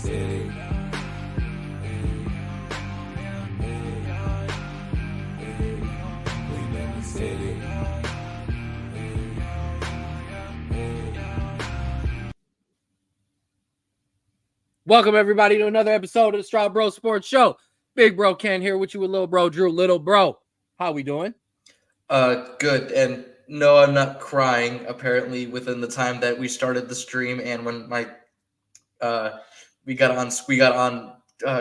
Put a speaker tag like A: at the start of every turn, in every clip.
A: city. Cleveland City.
B: Welcome everybody to another episode of the Straub Bro Sports Show. Big Bro Ken here with you with Little Bro Drew. Little Bro, how we doing?
C: Good. And no, I'm not crying. Apparently, within the time that we started the stream, and when we got on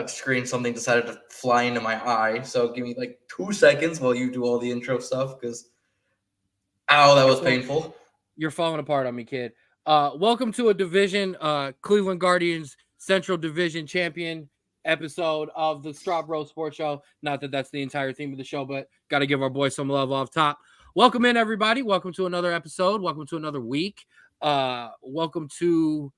C: screen, something decided to fly into my eye. So give me like 2 seconds while you do all the intro stuff, because that was painful.
B: You're falling apart on me, kid. Welcome to a division, Cleveland Guardians Central Division champion episode of the Straub Bro Sports Show. Not that that's the entire theme of the show, but got to give our boys some love off top. Welcome in, everybody. Welcome to another episode. Welcome to another week. Welcome to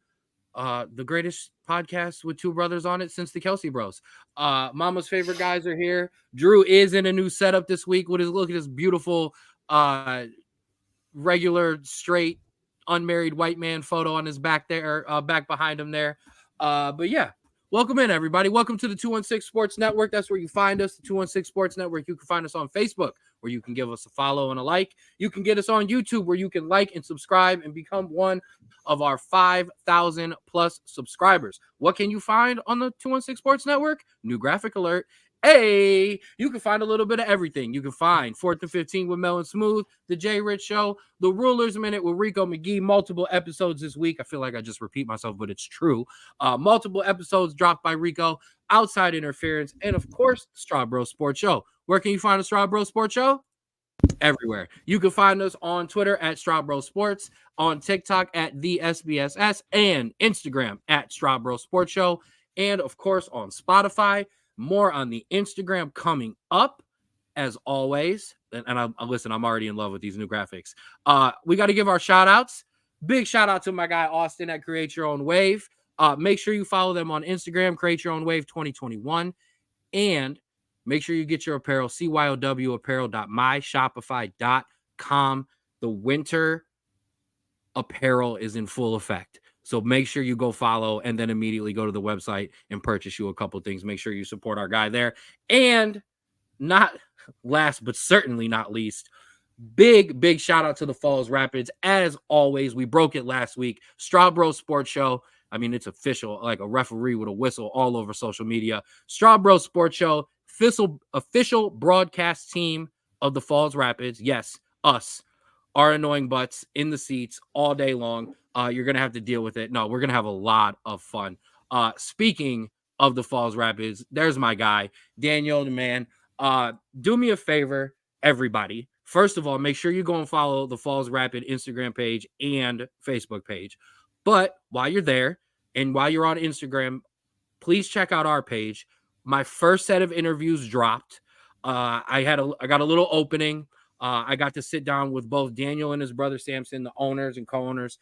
B: the greatest podcast with two brothers on it since the Kelsey Bros. Mama's favorite guys are here. Drew is in a new setup this week. Look at this beautiful regular, straight, unmarried white man photo on his back there, back behind him there. But yeah, welcome in, everybody. Welcome to the 216 Sports Network. That's where you find us, the 216 Sports Network. You can find us on Facebook, where you can give us a follow and a like. You can get us on YouTube, where you can like and subscribe and become one of our 5,000 plus subscribers. What can you find on the 216 Sports Network? New graphic alert. Hey, you can find a little bit of everything. You can find 4th and 15 with Mel and Smooth, the Jay Rich Show, the Rulers Minute with Rico McGee, multiple episodes this week. I feel like I just repeat myself, but it's true. Multiple episodes dropped by Rico, Outside Interference, and of course, the Straub Bro Sports Show. Where can you find the Straub Bro Sports Show? Everywhere. You can find us on Twitter at Straub Bro Sports, on TikTok at the SBSS, and Instagram at Straub Bro Sports Show, and of course on Spotify. More on the Instagram coming up, as always. And listen, I'm already in love with these new graphics. We got to give our shout outs. Big shout out to my guy Austin at Create Your Own Wave. Make sure you follow them on Instagram, Create Your Own Wave 2021. And make sure you get your apparel, cyowapparel.myshopify.com. The winter apparel is in full effect. So make sure you go follow and then immediately go to the website and purchase you a couple things. Make sure you support our guy there. And not last, but certainly not least, big shout out to the Falls Rapids. As always, we broke it last week. Straub Bro Sports Show. I mean, it's official, like a referee with a whistle all over social media. Straub Bro Sports Show, official broadcast team of the Falls Rapids. Yes, us. Our annoying butts in the seats all day long. You're going to have to deal with it. No, we're going to have a lot of fun. Speaking of the Falls Rapids, there's my guy, Daniel, the man. Do me a favor, everybody. First of all, make sure you go and follow the Falls Rapid Instagram page and Facebook page. But while you're there and while you're on Instagram, please check out our page. My first set of interviews dropped. I got a little opening. I got to sit down with both Daniel and his brother Samson, the owners and co-owners,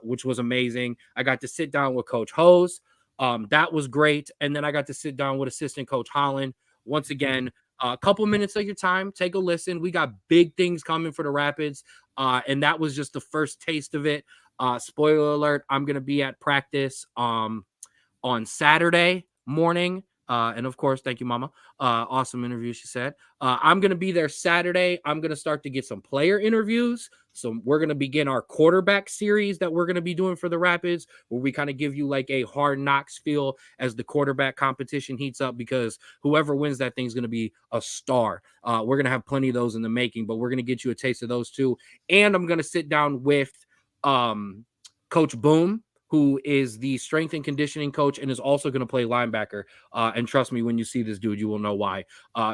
B: which was amazing. I got to sit down with Coach Hose. That was great. And then I got to sit down with assistant Coach Holland. Once again, a couple minutes of your time, take a listen. We got big things coming for the Rapids. And that was just the first taste of it. Spoiler alert, I'm going to be at practice on Saturday morning. And of course, thank you, Mama. Awesome interview, she said. I'm going to be there Saturday. I'm going to start to get some player interviews. So we're going to begin our quarterback series that we're going to be doing for the Rapids, where we kind of give you like a hard knocks feel as the quarterback competition heats up, because whoever wins that thing is going to be a star. We're going to have plenty of those in the making, but we're going to get you a taste of those too. And I'm going to sit down with Coach Boom, who is the strength and conditioning coach and is also going to play linebacker. And trust me, when you see this dude, you will know why.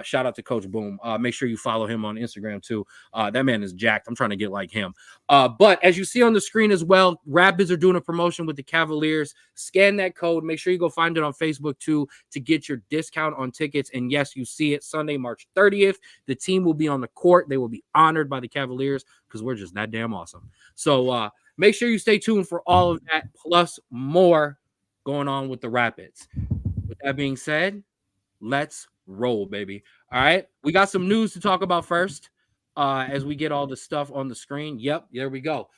B: Shout out to Coach Boom. Make sure you follow him on Instagram too. That man is jacked. I'm trying to get like him. But as you see on the screen as well, Rapids are doing a promotion with the Cavaliers. Scan that code. Make sure you go find it on Facebook too to get your discount on tickets. And yes, you see it Sunday, March 30th. The team will be on the court. They will be honored by the Cavaliers because we're just that damn awesome. So, make sure you stay tuned for all of that, plus more going on with the Rapids. With that being said, let's roll, baby. All right. We got some news to talk about first as we get all the stuff on the screen. Yep, there we go.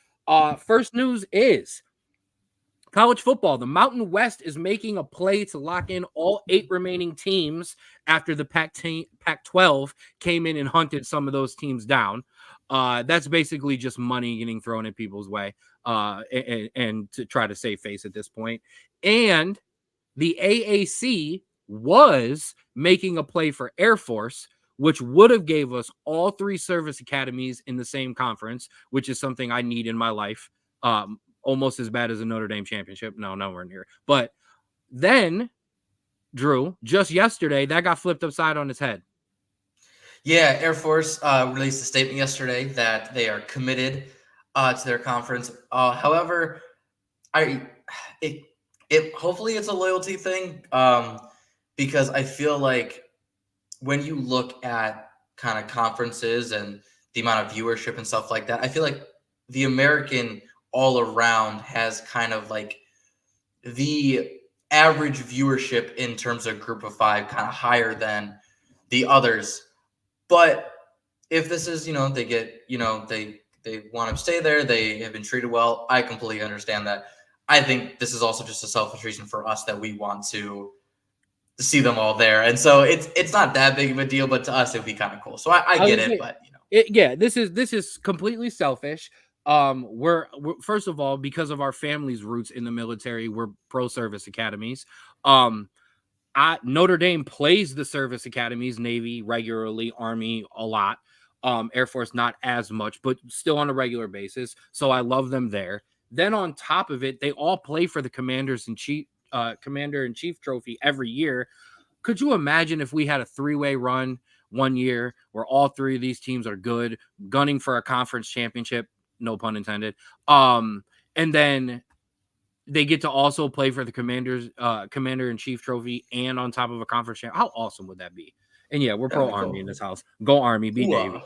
B: First news is College football, the Mountain West is making a play to lock in all 8 remaining teams after the Pac-12 came in and hunted some of those teams down. That's basically just money getting thrown at people's way and to try to save face at this point. And the AAC was making a play for Air Force, which would have gave us all 3 service academies in the same conference, which is something I need in my life. Almost as bad as a Notre Dame championship. No, nowhere near. But then, Drew, just yesterday, that got flipped upside on its head.
C: Yeah, Air Force released a statement yesterday that they are committed to their conference. However, hopefully it's a loyalty thing, because I feel like when you look at kind of conferences and the amount of viewership and stuff like that, I feel like the American all around has kind of like the average viewership in terms of group of 5 kind of higher than the others. But if this is, they get, they want to stay there, they have been treated well, I completely understand that. I think this is also just a selfish reason for us that we want to see them all there. And so it's not that big of a deal, but to us, it'd be kind of cool. So I get it, but
B: this is completely selfish. We're first of all, because of our family's roots in the military, we're pro service academies. Notre Dame plays the service academies, Navy regularly, Army a lot, Air Force not as much, but still on a regular basis. So I love them there. Then on top of it, they all play for the Commander in Chief trophy every year. Could you imagine if we had a 3-way run one year where all 3 of these teams are good, gunning for a conference championship? No pun intended. And then they get to also play for the Commander in Chief trophy and on top of a conference champ. How awesome would that be? And yeah, we're pro Army in this house. Go Army, beat Navy.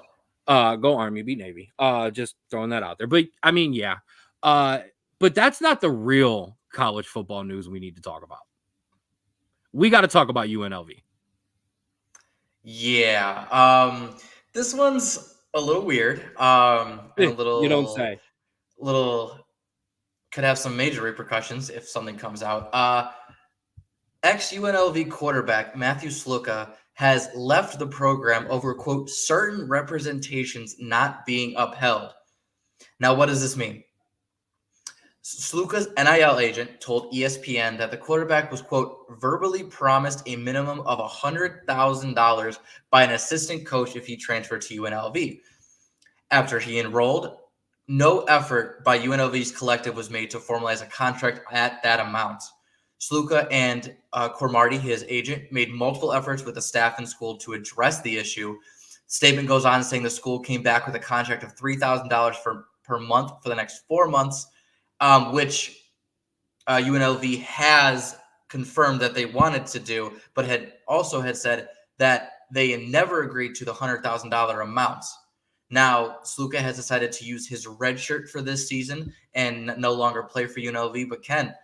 B: Go Army, beat Navy. Just throwing that out there. But I mean, yeah. But that's not the real college football news we need to talk about. We got to talk about UNLV.
C: Yeah. This one's a little weird. And a little,
B: you don't say.
C: Could have some major repercussions if something comes out. Ex-UNLV quarterback Matthew Sluka has left the program over, quote, certain representations not being upheld. Now, what does this mean? Sluka's NIL agent told ESPN that the quarterback was, quote, verbally promised a minimum of $100,000 by an assistant coach if he transferred to UNLV. After he enrolled, no effort by UNLV's collective was made to formalize a contract at that amount. Sluka and Cormarty, his agent, made multiple efforts with the staff in school to address the issue. Statement goes on saying the school came back with a contract of $3,000 per month for the next 4 months, which UNLV has confirmed that they wanted to do, but had said that they never agreed to the $100,000 amount. Now, Sluka has decided to use his red shirt for this season and no longer play for UNLV. But Ken,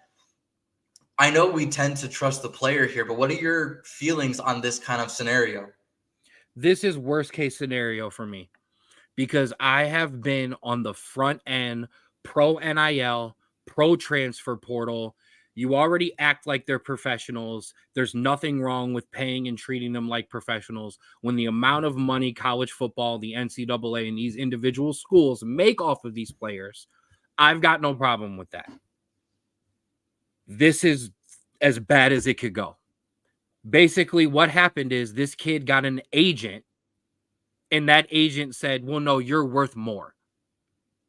C: I know we tend to trust the player here, but what are your feelings on this kind of scenario?
B: This is worst case scenario for me because I have been on the front end, pro NIL, pro transfer portal. You already act like they're professionals. There's nothing wrong with paying and treating them like professionals. When the amount of money college football, the NCAA, and these individual schools make off of these players, I've got no problem with that. This is as bad as it could go. Basically, what happened is this kid got an agent, and that agent said, well, no, you're worth more.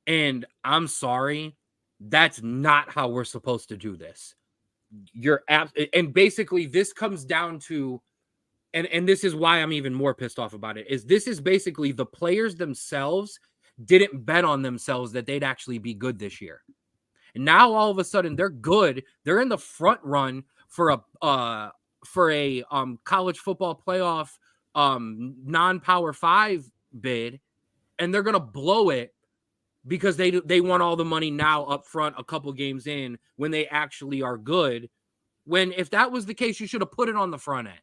B: And I'm sorry, that's not how we're supposed to do this. And basically this comes down to, and this is why I'm even more pissed off about it, is this is basically the players themselves didn't bet on themselves that they'd actually be good this year. And now all of a sudden they're good. They're in the front run for a college football playoff non-power 5 bid, and they're gonna blow it because they want all the money now up front a couple games in when they actually are good. When if that was the case, you should have put it on the front end.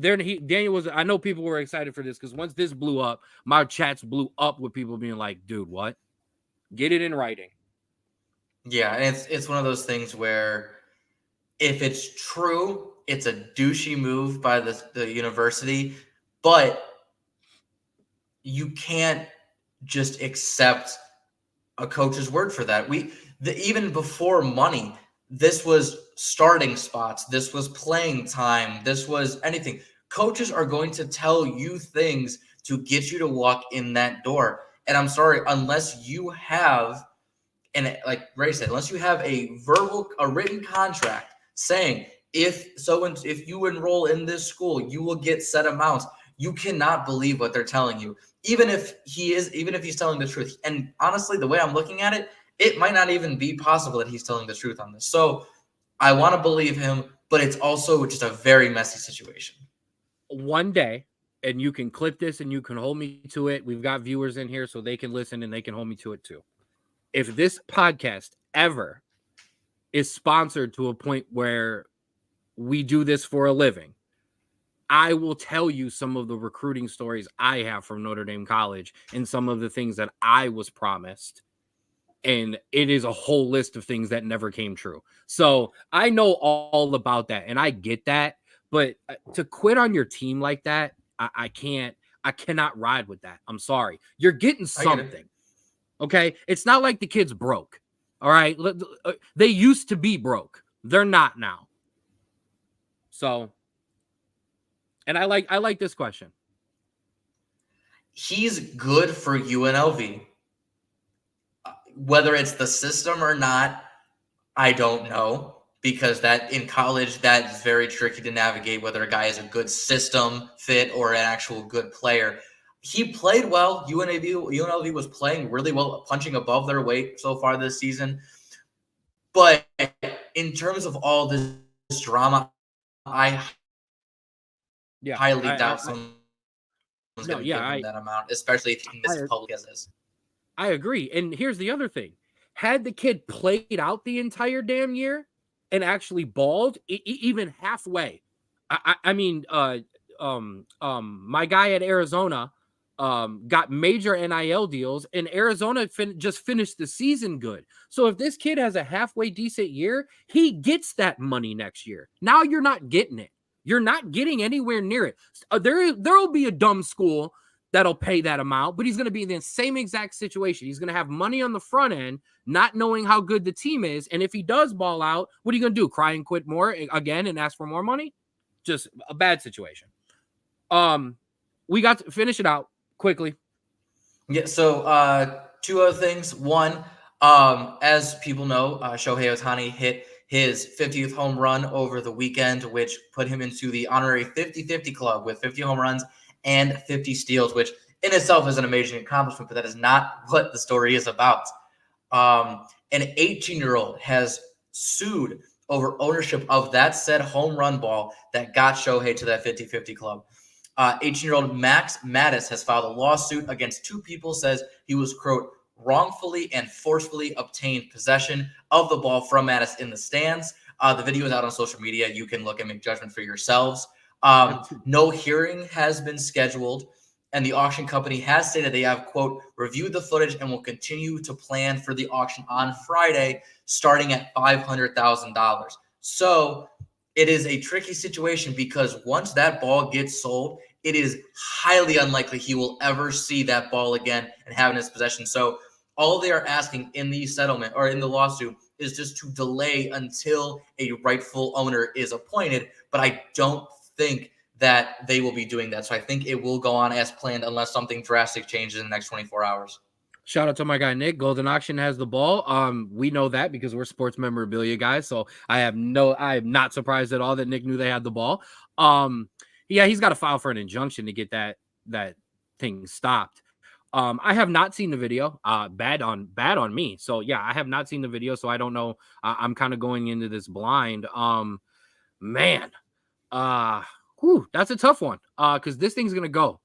B: Daniel was, I know people were excited for this because once this blew up, my chats blew up with people being like, dude, what? Get it in writing.
C: Yeah, and it's one of those things where if it's true, it's a douchey move by the university, but you can't just accept a coach's word for that. Even before money, this was starting spots, this was playing time, this was anything. Coaches are going to tell you things to get you to walk in that door. And I'm sorry, unless you have, and like Ray said, unless you have a written contract saying if you enroll in this school, you will get set amounts. You cannot believe what they're telling you, even if he's telling the truth. And honestly, the way I'm looking at it, it might not even be possible that he's telling the truth on this. So I want to believe him, but it's also just a very messy situation.
B: One day, and you can clip this and you can hold me to it. We've got viewers in here so they can listen and they can hold me to it too. If this podcast ever is sponsored to a point where we do this for a living, I will tell you some of the recruiting stories I have from Notre Dame College and some of the things that I was promised. And it is a whole list of things that never came true. So I know all about that and I get that. But to quit on your team like that, I cannot ride with that. I'm sorry. You're getting something. Okay. It's not like the kid's broke. All right. They used to be broke. They're not now. So, and I like this question.
C: He's good for UNLV. Whether it's the system or not, I don't know, because that in college, that's very tricky to navigate, whether a guy is a good system fit or an actual good player. He played well. UNLV was playing really well, punching above their weight so far this season. But in terms of all this drama, I highly doubt someone's going to give him that amount, especially if he misses public as this.
B: I agree. And here's the other thing. Had the kid played out the entire damn year and actually balled even halfway, I mean, my guy at Arizona got major NIL deals, and Arizona just finished the season good. So if this kid has a halfway decent year, he gets that money next year. Now you're not getting it. You're not getting anywhere near it. There'll be a dumb school that'll pay that amount, but he's going to be in the same exact situation. He's going to have money on the front end, not knowing how good the team is. And if he does ball out, what are you going to do? Cry and quit more again and ask for more money? Just a bad situation. We got to finish it out quickly.
C: Yeah. So, two other things. One, as people know, Shohei Ohtani hit his 50th home run over the weekend, which put him into the honorary 50-50 club with 50 home runs and 50 steals, which in itself is an amazing accomplishment, but that is not what the story is about. An 18-year-old has sued over ownership of that said home run ball that got Shohei to that 50-50 club. 18-year-old Max Mattis has filed a lawsuit against two people, says he was, quote, wrongfully and forcefully obtained possession of the ball from Mattis in the stands. The video is out on social media. You can look and make judgment for yourselves. No hearing has been scheduled, and the auction company has stated they have, quote, reviewed the footage and will continue to plan for the auction on Friday, starting at $500,000. So it is a tricky situation because once that ball gets sold, it is highly unlikely he will ever see that ball again and have it in his possession. So all they are asking in the settlement or in the lawsuit is just to delay until a rightful owner is appointed. But I don't think that they will be doing that. So I think it will go on as planned unless something drastic changes in the next 24 hours.
B: Shout out to my guy Nick. Golden Auction has the ball. We know that because we're sports memorabilia guys. So I am not surprised at all that Nick knew they had the ball. Yeah, he's got to file for an injunction to get that thing stopped. I have not seen the video. Bad on me. So yeah, I have not seen the video, so I don't know. I'm kind of going into this blind. Man, that's a tough one. Because this thing's gonna go.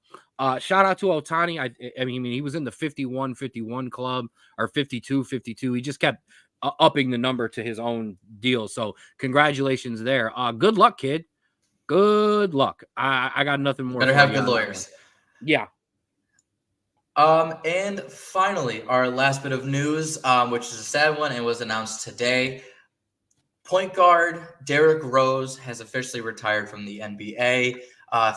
B: Shout out to Ohtani. I mean, he was in the 51-51 club or 52-52. He just kept upping the number to his own deal. So congratulations there. Good luck, kid. Good luck. I got nothing more.
C: Better have good lawyers.
B: Yeah.
C: And finally, our last bit of news, which is a sad one and was announced today. Point guard Derrick Rose has officially retired from the NBA.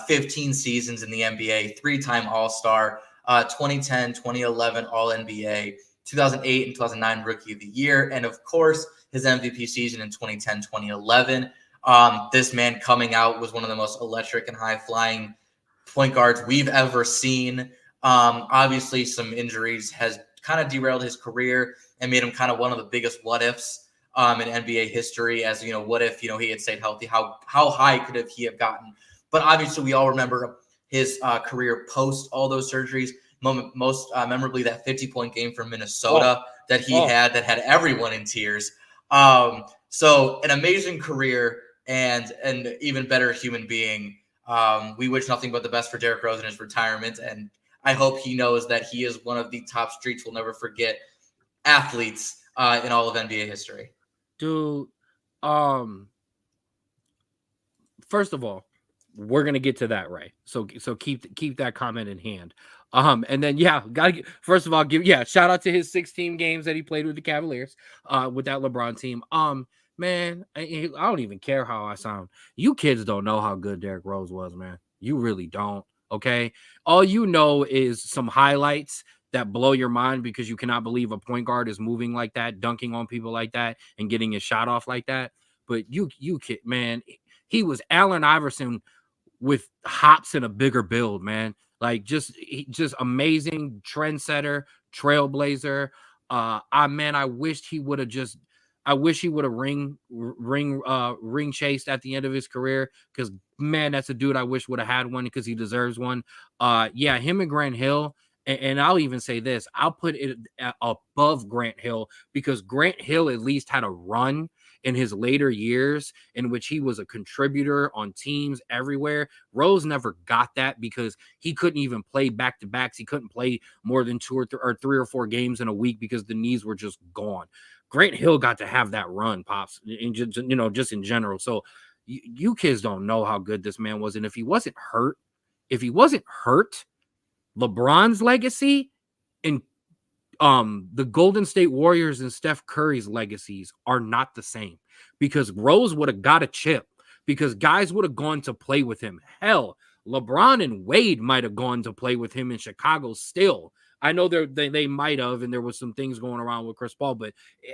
C: 15 seasons in the NBA, three-time All-Star, 2010, 2011 All-NBA, 2008 and 2009 Rookie of the Year, and of course, his MVP season in 2010, 2011. This man coming out was one of the most electric and high-flying point guards we've ever seen. Obviously, some injuries has kind of derailed his career and made him kind of one of the biggest what-ifs in NBA history. As you know, what if he had stayed healthy? How high could he have gotten? But obviously, we all remember his career post all those surgeries. Most memorably, that 50-point game from Minnesota that he had that had everyone in tears. So an amazing career and an even better human being. We wish nothing but the best for Derrick Rose in his retirement, and I hope he knows that he is one of the top streets we'll never forget athletes in all of NBA history.
B: Dude, first of all, we're gonna get to that, right? So keep that comment in hand. And then first of all, shout out to his 16 games that he played with the Cavaliers, with that LeBron team. Man, I don't even care how I sound. You kids don't know how good Derrick Rose was, man. You really don't. Okay, all you know is some highlights that blow your mind because you cannot believe a point guard is moving like that, dunking on people like that, and getting his shot off like that. But you kid, man, he was Allen Iverson with hops and a bigger build, man. Like just amazing trendsetter, trailblazer. I wished he would have ring chased at the end of his career, because man, that's a dude I wish would have had one, because he deserves one. Him and Grant Hill. And I'll even say this, I'll put it above Grant Hill, because Grant Hill at least had a run in his later years in which he was a contributor on teams everywhere. Rose never got that because he couldn't even play back-to-backs. He couldn't play more than 2 or 3 or 4 games in a week because the knees were just gone. Grant Hill got to have that run, Pops, just in general. So you kids don't know how good this man was. And if he wasn't hurt, LeBron's legacy and the Golden State Warriors and Steph Curry's legacies are not the same, because Rose would have got a chip, because guys would have gone to play with him. Hell, LeBron and Wade might have gone to play with him in Chicago still. I know they might have, and there was some things going around with Chris Paul, but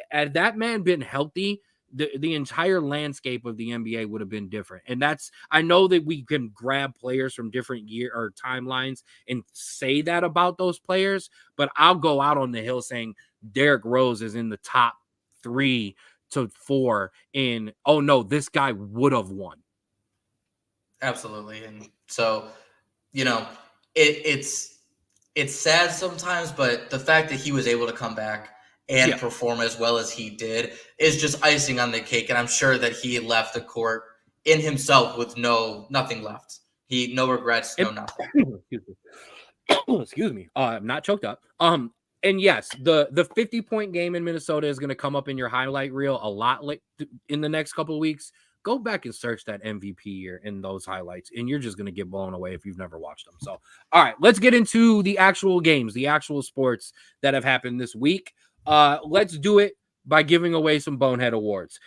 B: had that man been healthy, the entire landscape of the NBA would have been different. And I know that we can grab players from different year or timelines and say that about those players, but I'll go out on the hill saying Derrick Rose is in the top 3 to 4 in, oh no, this guy would have won.
C: Absolutely. And so, it's sad sometimes, but the fact that he was able to come back and perform as well as he did is just icing on the cake. And I'm sure that he left the court in himself with nothing left. No regrets, no nothing.
B: Excuse me. I'm not choked up. And yes, the 50-point game in Minnesota is going to come up in your highlight reel a lot in the next couple of weeks. Go back and search that MVP year in those highlights, and you're just going to get blown away if you've never watched them. So, all right, let's get into the actual games, the actual sports that have happened this week. Let's do it by giving away some Bonehead Awards.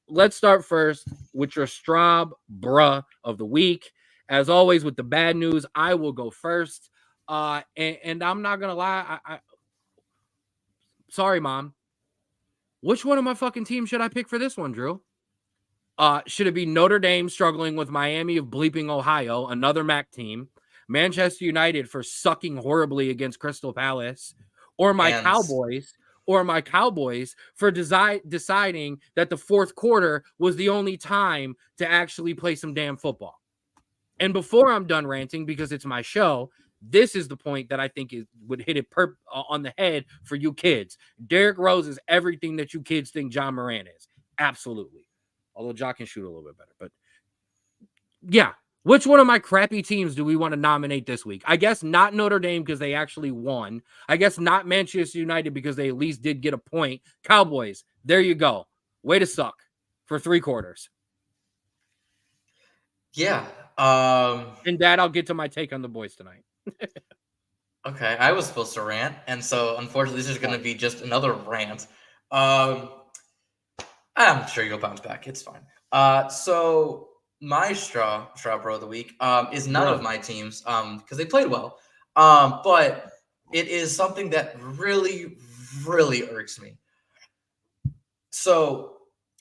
B: Let's start first with your Straub Bruh of the week. As always, with the bad news, I will go first. And I'm not going to lie. Sorry, Mom. Which one of my fucking teams should I pick for this one, Drew? Should it be Notre Dame struggling with Miami of bleeping Ohio, another MAC team, Manchester United for sucking horribly against Crystal Palace, or my Cowboys for deciding that the fourth quarter was the only time to actually play some damn football? And before I'm done ranting, because it's my show, this is the point that I think would hit it on the head for you kids. Derrick Rose is everything that you kids think John Moran is. Absolutely. Although Ja can shoot a little bit better. But yeah, which one of my crappy teams do we want to nominate this week? I guess not Notre Dame because they actually won. I guess not Manchester United because they at least did get a point. Cowboys, there you go. Way to suck for 3 quarters.
C: Yeah.
B: And Dad, I'll get to my take on the boys tonight.
C: Okay, I was supposed to rant, and so unfortunately, this is going to be just another rant. I'm sure you'll bounce back. It's fine. So my straw bro of the week is none of
B: Bruh.
C: my teams because they played well, but it is something that really irks me. So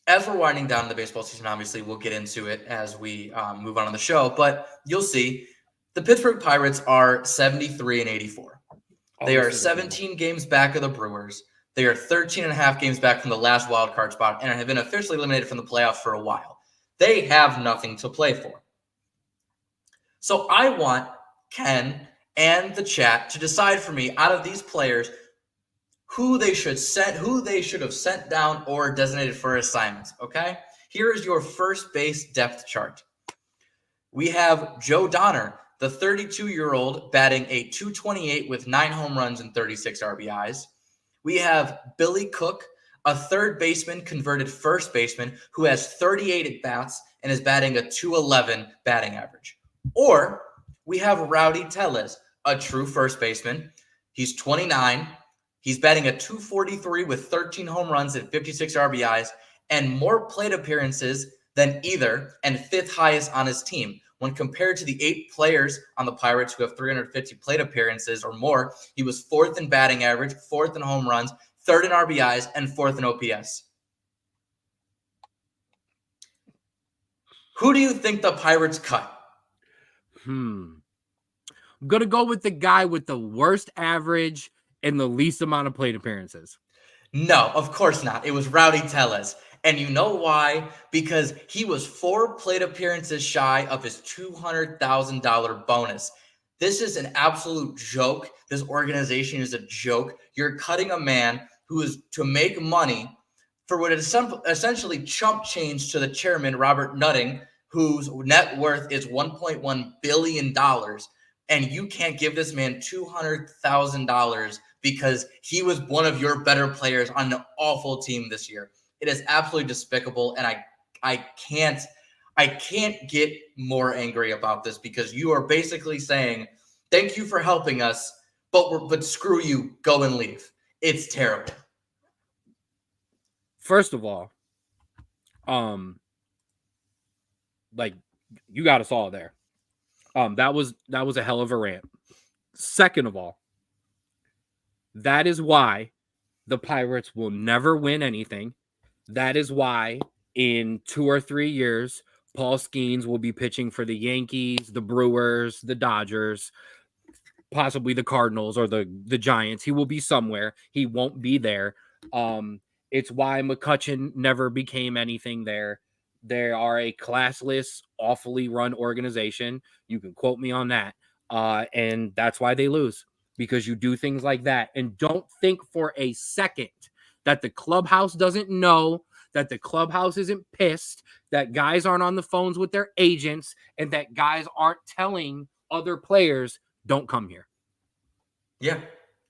C: as we're winding down the baseball season, obviously we'll get into it as we move on in the show, but you'll see the Pittsburgh Pirates are 73-84.
B: Oh,
C: They
B: this
C: are
B: is a good one.
C: 17 games back of the Brewers. They are 13 and a half games back from the last wild card spot and have been officially eliminated from the playoffs for a while. They have nothing to play for. So I want Ken and the chat to decide for me out of these players who they should have sent down or designated for assignments. Okay? Here is your first base depth chart. We have Joe Donner, the 32-year-old, batting a .228 with 9 home runs and 36 RBIs. We have Billy Cook, a third baseman, converted first baseman, who has 38 at-bats and is batting a .211 batting average. Or we have Rowdy Tellez, a true first baseman. He's 29. He's batting a .243 with 13 home runs and 56 RBIs and more plate appearances than either and fifth highest on his team. When compared to the 8 players on the Pirates who have 350 plate appearances or more, he was 4th in batting average, 4th in home runs, 3rd in RBIs, and 4th in OPS. Who do you think the Pirates cut?
B: I'm going to go with the guy with the worst average and the least amount of plate appearances.
C: No, of course not. It was Rowdy Tellez. And you know why? Because he was 4 plate appearances shy of his $200,000 bonus. This is an absolute joke. This organization is a joke. You're cutting a man who is to make money for what is essentially chump change to the chairman, Robert Nutting, whose net worth is $1.1 billion. And you can't give this man $200,000 because he was one of your better players on an awful team this year. It is absolutely despicable, and I can't get more angry about this because you are basically saying, "Thank you for helping us, but screw you, go and leave." It's terrible.
B: First of all, like you got us all there. That was a hell of a rant. Second of all, that is why the Pirates will never win anything. That is why in 2 or 3 years, Paul Skeens will be pitching for the Yankees, the Brewers, the Dodgers, possibly the Cardinals or the Giants. He will be somewhere. He won't be there. It's why McCutchen never became anything there. They are a classless, awfully run organization. You can quote me on that. And that's why they lose, because you do things like that. And don't think for a second that the clubhouse doesn't know, that the clubhouse isn't pissed, that guys aren't on the phones with their agents, and that guys aren't telling other players, don't come here.
C: Yeah,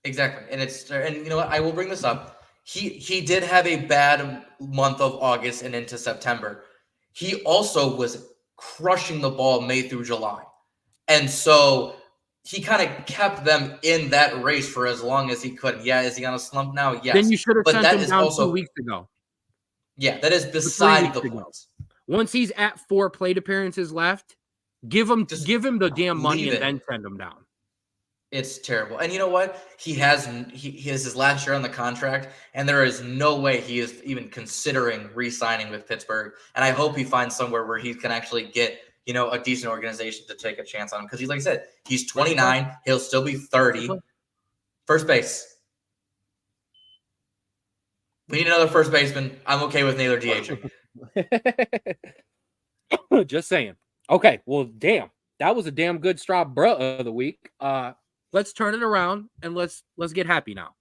C: exactly. And you know what? I will bring this up. He did have a bad month of August and into September. He also was crushing the ball May through July. And so he kind of kept them in that race for as long as he could. Yeah, is he on a slump now? Yes.
B: Then you should have
C: But
B: sent
C: that
B: him
C: is
B: down 2
C: also
B: weeks ago.
C: Yeah, that is
B: Or 3
C: beside
B: weeks
C: the
B: ago.
C: point.
B: Once he's at 4 plate appearances left, give him the damn money and then send him down.
C: It's terrible. And you know what? He has his last year on the contract, and there is no way he is even considering re-signing with Pittsburgh. And I hope he finds somewhere where he can actually get, a decent organization to take a chance on him. Because like I said, he's 29. He'll still be 30. First base. We need another first baseman. I'm okay with Naylor DHing.
B: Just saying. Okay, well, damn. That was a damn good Straub bruh of the week. Let's turn it around and let's get happy now.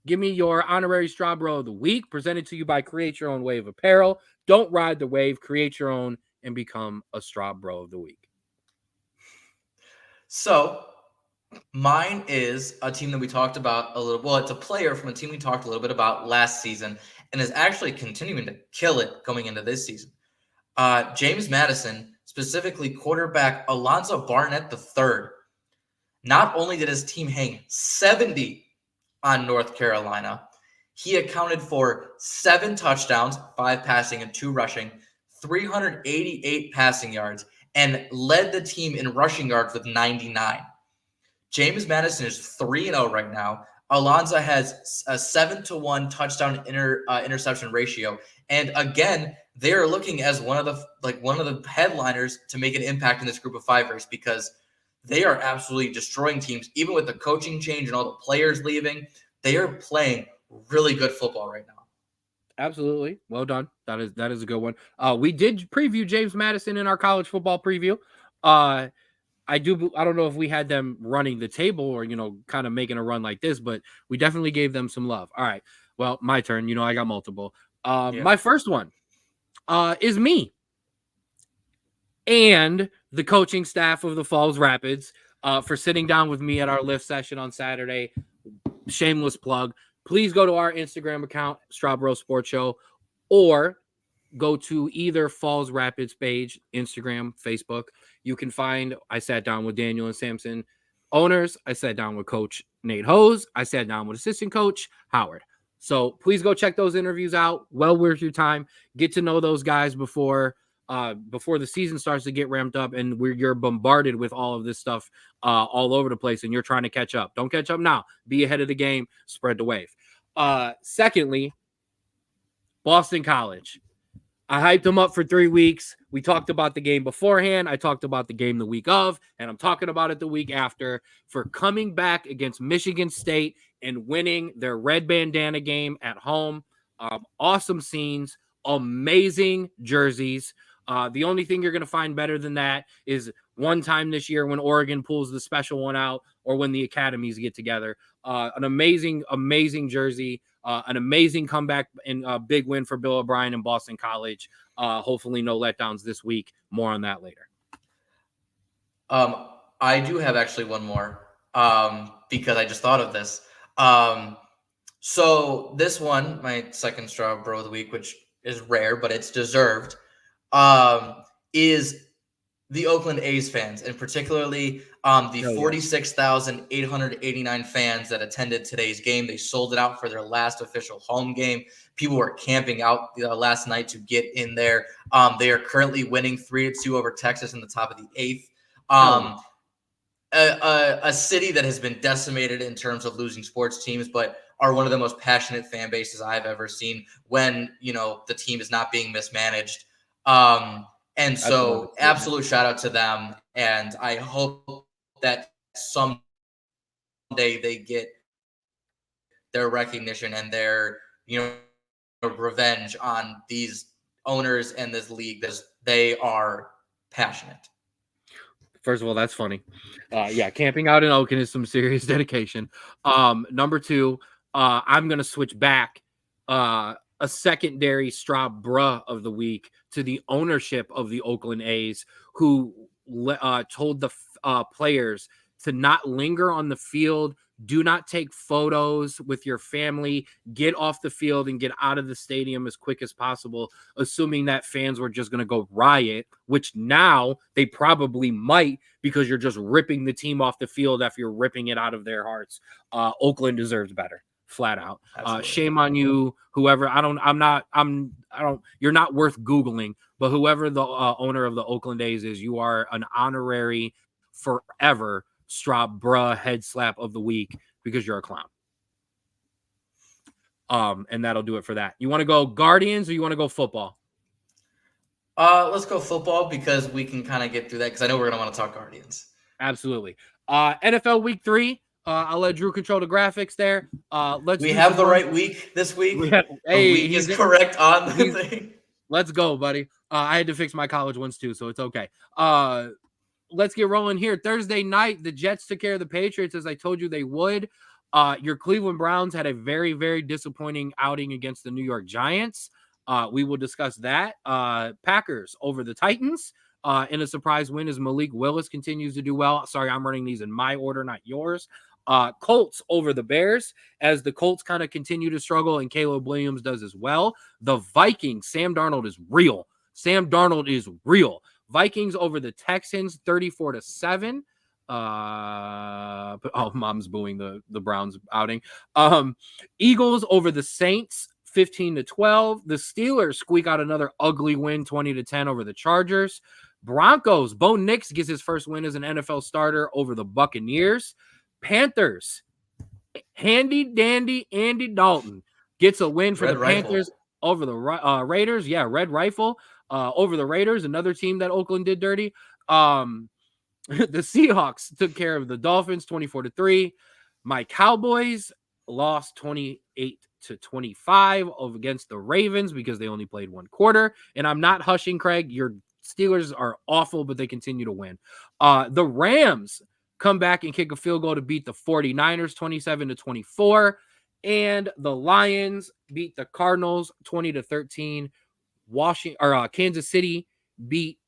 B: Give me your honorary Straub bro of the week, presented to you by Create Your Own Wave Apparel. Don't ride the wave, create your own, and become a Straub bro of the week.
C: So, mine is a team that we talked about a little. Well, it's a player from a team we talked a little bit about last season and is actually continuing to kill it going into this season. James Madison, specifically quarterback Alonzo Barnett III. Not only did his team hang 70 on North Carolina, he accounted for 7 touchdowns, 5 passing and 2 rushing, 388 passing yards, and led the team in rushing yards with 99. James Madison is 3-0 right now. Alonzo has a 7-to-1 touchdown interception ratio, and again, they are looking as one of the headliners to make an impact in this group of 5 race, because they are absolutely destroying teams. Even with the coaching change and all the players leaving, they are playing really good football right now.
B: Absolutely. Well done. That is a good one. We did preview James Madison in our college football preview. I don't know if we had them running the table or, kind of making a run like this, but we definitely gave them some love. All right. Well, my turn. I got multiple. My first one is me and the coaching staff of the Falls Rapids for sitting down with me at our lift session on Saturday. Shameless plug. Please go to our Instagram account, Straub Sports Show, or go to either Falls Rapids page, Instagram, Facebook. You can find, I sat down with Daniel and Samson owners. I sat down with Coach Nate Hose. I sat down with assistant coach Howard. So please go check those interviews out. Well worth your time. Get to know those guys before the season starts to get ramped up, and you're bombarded with all of this stuff all over the place, and you're trying to catch up. Don't catch up now. Be ahead of the game. Spread the wave. Secondly, Boston College. I hyped them up for 3 weeks. We talked about the game beforehand. I talked about the game the week of, and I'm talking about it the week after, for coming back against Michigan State and winning their red bandana game at home. Awesome scenes, amazing jerseys. The only thing you're going to find better than that is one time this year when Oregon pulls the special one out, or when the academies get together. An amazing, amazing jersey. An amazing comeback and a big win for Bill O'Brien and Boston College. Hopefully no letdowns this week. More on that later.
C: I do have actually one more because I just thought of this. So this one, my second Straub Bro of the week, which is rare, but it's deserved, is the Oakland A's fans, and particularly the 46,889 fans that attended today's game. They sold it out for their last official home game. People were camping out last night to get in there. They are currently winning 3-2 over Texas in the top of the 8th. A city that has been decimated in terms of losing sports teams, but are one of the most passionate fan bases I've ever seen when, the team is not being mismanaged. And so absolute shout out to them. And I hope that someday they get their recognition and their, revenge on these owners and this league, because they are passionate.
B: First of all, that's funny. Camping out in Oakland is some serious dedication. Number 2, I'm going to switch back a secondary Straub Bruh of the week to the ownership of the Oakland A's, who told the players to not linger on the field. Do not take photos with your family. Get off the field and get out of the stadium as quick as possible, assuming that fans were just going to go riot, which now they probably might, because you're just ripping the team off the field after you're ripping it out of their hearts. Oakland deserves better. Flat out. Shame on you, whoever. You're not worth Googling, but whoever the owner of the Oakland A's is, you are an honorary forever Straub Bruh head slap of the week, because you're a clown. And that'll do it for that. You want to go Guardians or you want to go football?
C: Let's go football, because we can kind of get through that, because I know we're going to want to talk Guardians.
B: Absolutely. NFL Week 3. I'll let Drew control the graphics there.
C: We have the right week this week. The week is correct on the thing.
B: Let's go, buddy. I had to fix my college ones too, so it's okay. Let's get rolling here. Thursday night, the Jets took care of the Patriots, as I told you they would. Your Cleveland Browns had a very, very disappointing outing against the New York Giants. We will discuss that. Packers over the Titans in a surprise win, as Malik Willis continues to do well. Sorry, I'm running these in my order, not yours. Colts over the Bears, as the Colts kind of continue to struggle, and Caleb Williams does as well. The Vikings, Sam Darnold is real. Vikings over the Texans, 34-7. Mom's booing the Browns outing. Eagles over the Saints 15-12. The Steelers squeak out another ugly win 20-10 over the Chargers. Broncos, Bo Nix gets his first win as an NFL starter over the Buccaneers. Panthers, handy dandy Andy Dalton gets a win for
C: Red
B: the
C: Rifle.
B: Panthers over the Raiders. Yeah, Red Rifle over the Raiders, another team that Oakland did dirty. The Seahawks took care of the Dolphins 24-3. My Cowboys lost 28-25 against the Ravens because they only played one quarter. And I'm not hushing, Craig. Your Steelers are awful, but they continue to win. The Rams come back and kick a field goal to beat the 49ers 27-24. And the Lions beat the Cardinals 20-13. Kansas City beat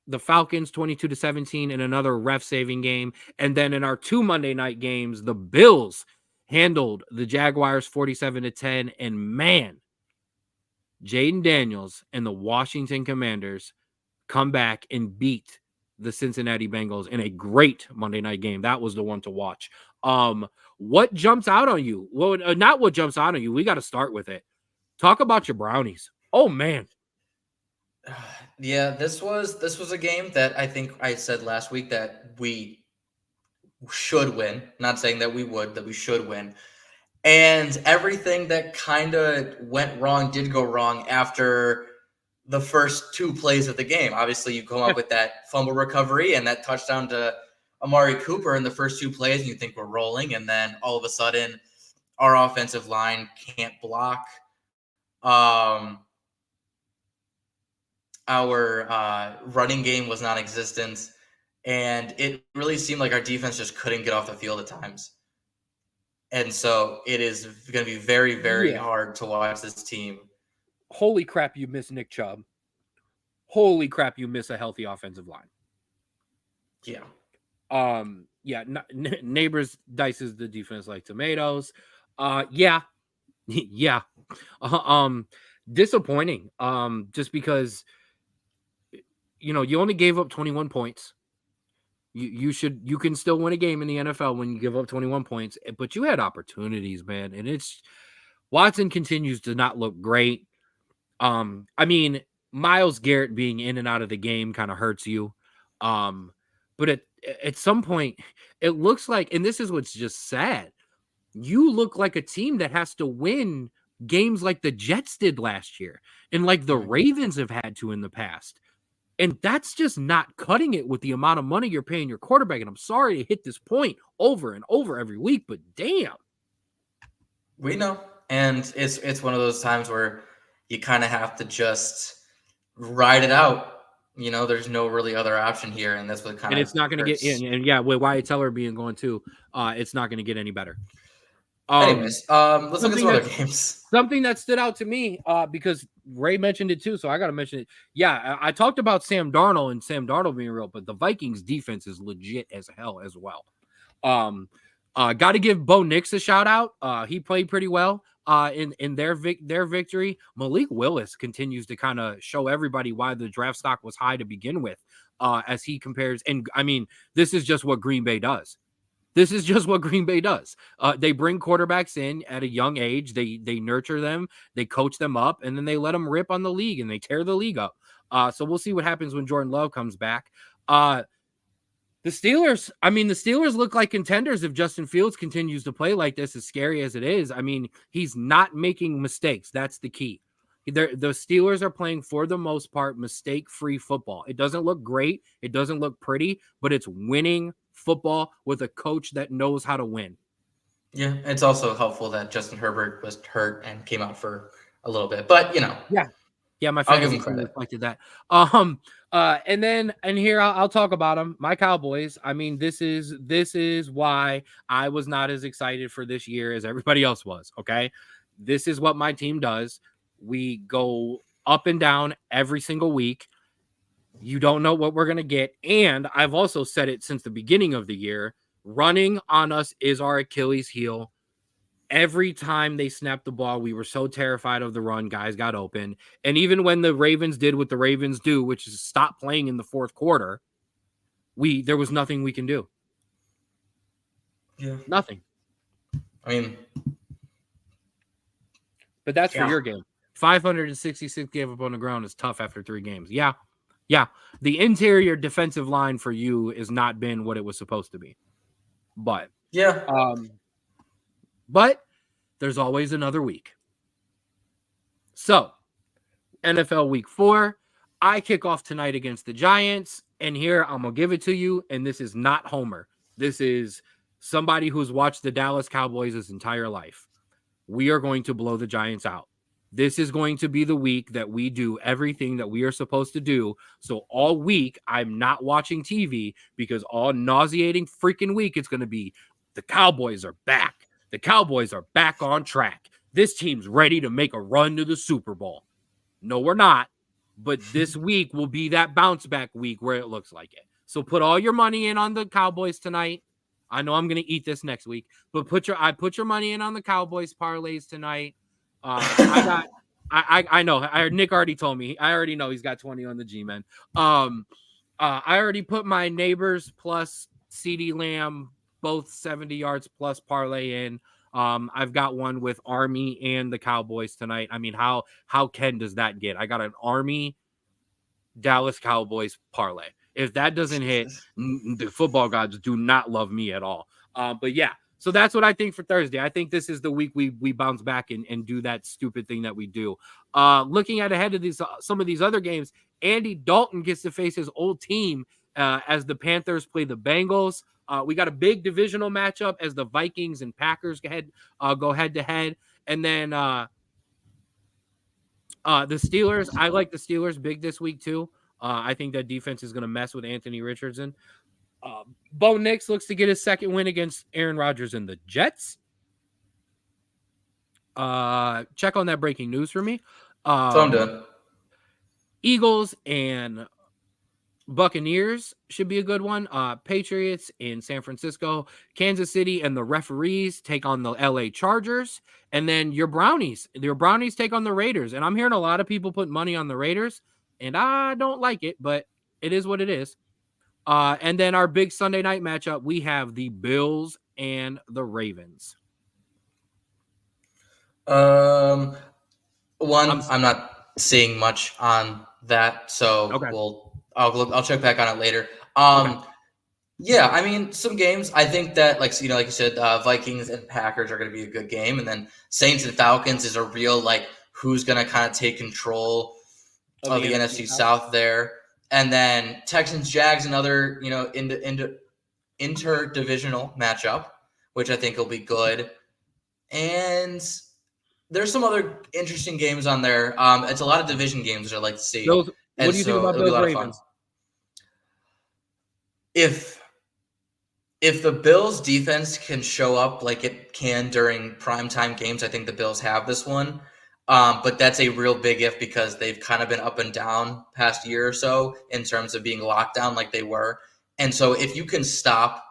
B: the Falcons 22-17 in another ref saving game. And then in our 2 Monday night games, the Bills handled the Jaguars 47-10. And man, Jaden Daniels and the Washington Commanders come back and beat the Cincinnati Bengals in a great Monday night game. That was the one to watch. What jumps out on you? Well, not what jumps out on you. We got to start with it. Talk about your Brownies. Oh man.
C: Yeah, this was a game that I think I said last week that we should win. Not saying that we would, that we should win. And everything that kind of went wrong did go wrong after the first 2 plays of the game. Obviously, you come up with that fumble recovery and that touchdown to Amari Cooper in the first 2 plays, and you think we're rolling. And then all of a sudden, our offensive line can't block. Our running game was non-existent, and it really seemed like our defense just couldn't get off the field at times. And so it is going to be very, very hard to watch this team.
B: Holy crap, you miss Nick Chubb. Holy crap, you miss a healthy offensive line.
C: Yeah.
B: Neighbors dices the defense like tomatoes. Yeah. Disappointing. Just because you only gave up 21 points. You can still win a game in the NFL when you give up 21 points, but you had opportunities, man. And Watson continues to not look great. Myles Garrett being in and out of the game kind of hurts you. But at some point, it looks like, and this is what's just sad, you look like a team that has to win games like the Jets did last year and like the Ravens have had to in the past. And that's just not cutting it with the amount of money you're paying your quarterback. And I'm sorry to hit this point over and over every week, but damn.
C: We know. And it's one of those times where you kind of have to just ride it out. There's no really other option here. And that's what kind of.
B: And it's not going to get in. And yeah, with Wyatt Teller being gone too, it's not going to get any better.
C: Anyways, let's look at some other games.
B: Something that stood out to me, because Ray mentioned it too, so I got to mention it. Yeah, I talked about Sam Darnold and Sam Darnold being real, but the Vikings defense is legit as hell as well. Got to give Bo Nix a shout out. He played pretty well in their victory. Malik Willis continues to kind of show everybody why the draft stock was high to begin with, as he compares. And I mean, this is just what Green Bay does. They bring quarterbacks in at a young age. They nurture them. They coach them up, and then they let them rip on the league, and they tear the league up. So we'll see what happens when Jordan Love comes back. The Steelers look like contenders if Justin Fields continues to play like this, as scary as it is. I mean, he's not making mistakes. That's the key. The Steelers are playing, for the most part, mistake-free football. It doesn't look great. It doesn't look pretty, but it's winning football with a coach that knows how to win.
C: Yeah, it's also helpful that Justin Herbert was hurt and came out for a little bit, but
B: yeah, my fantasy team reflected that. And here I'll talk about them. My Cowboys. I mean, this is why I was not as excited for this year as everybody else was. Okay, this is what my team does. We go up and down every single week. You don't know what we're going to get. And I've also said it since the beginning of the year, running on us is our Achilles heel. Every time they snapped the ball, we were so terrified of the run. Guys got open. And even when the Ravens did what the Ravens do, which is stop playing in the fourth quarter, there was nothing we can do.
C: Yeah.
B: Nothing.
C: I mean,
B: but that's for your game. 566 gave up on the ground is tough after 3 games. Yeah. The interior defensive line for you has not been what it was supposed to be. But but there's always another week. So, NFL Week 4, I kick off tonight against the Giants, and here I'm going to give it to you, and this is not Homer. This is somebody who's watched the Dallas Cowboys his entire life. We are going to blow the Giants out. This is going to be the week that we do everything that we are supposed to do. So all week, I'm not watching TV because all nauseating freaking week, it's going to be the Cowboys are back. The Cowboys are back on track. This team's ready to make a run to the Super Bowl. No, we're not. But this week will be that bounce back week where it looks like it. So put all your money in on the Cowboys tonight. I know I'm going to eat this next week, but put your money in on the Cowboys parlays tonight. I know. Nick already told me. I already know he's got 20 on the G-Men. I already put my neighbors plus CeeDee Lamb, both 70 yards plus parlay in. I've got one with Army and the Cowboys tonight. I mean, how does that get? I got an Army Dallas Cowboys parlay. If that doesn't hit, the football gods do not love me at all. But yeah, so that's what I think for Thursday. I think this is the week we bounce back and do that stupid thing that we do. Looking ahead of some of these other games, Andy Dalton gets to face his old team as the Panthers play the Bengals. We got a big divisional matchup as the Vikings and Packers go head to head. And then the Steelers, I like the Steelers big this week too. I think that defense is going to mess with Anthony Richardson. Bo Nix looks to get his second win against Aaron Rodgers and the Jets. Check on that breaking news for me.
C: So I'm done.
B: Eagles and Buccaneers should be a good one. Patriots in San Francisco, Kansas City, and the referees take on the LA Chargers. And then your Brownies take on the Raiders. And I'm hearing a lot of people put money on the Raiders, and I don't like it, but it is what it is. And then our big Sunday night matchup, we have the Bills and the Ravens.
C: I'm not seeing much on that, so
B: okay.
C: I'll check back on it later.
B: Okay.
C: Yeah, I mean, some games I think that like you said, Vikings and Packers are going to be a good game, and then Saints and Falcons is a real who's going to kind of take control of the NFC South there. And then Texans, Jags, another interdivisional matchup, which I think will be good. And there's some other interesting games on there. It's a lot of division games that I like to see.
B: What do you think about those Ravens?
C: If the Bills defense can show up like it can during primetime games, I think the Bills have this one. But that's a real big if because they've kind of been up and down past year or so in terms of being locked down like they were. And so if you can stop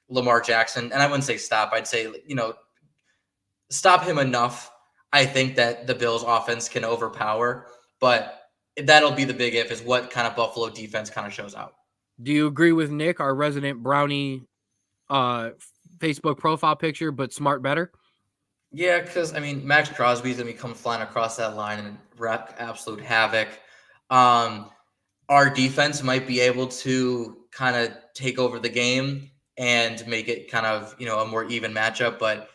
C: Lamar Jackson, and I wouldn't say stop, I'd say, stop him enough, I think that the Bills offense can overpower. But that'll be the big if is what kind of Buffalo defense kind of shows out.
B: Do you agree with Nick, our resident Brownie Facebook profile picture, but smart better?
C: Yeah, because, Max Crosby's going to be coming flying across that line and wreak absolute havoc. Our defense might be able to kind of take over the game and make it kind of, a more even matchup. But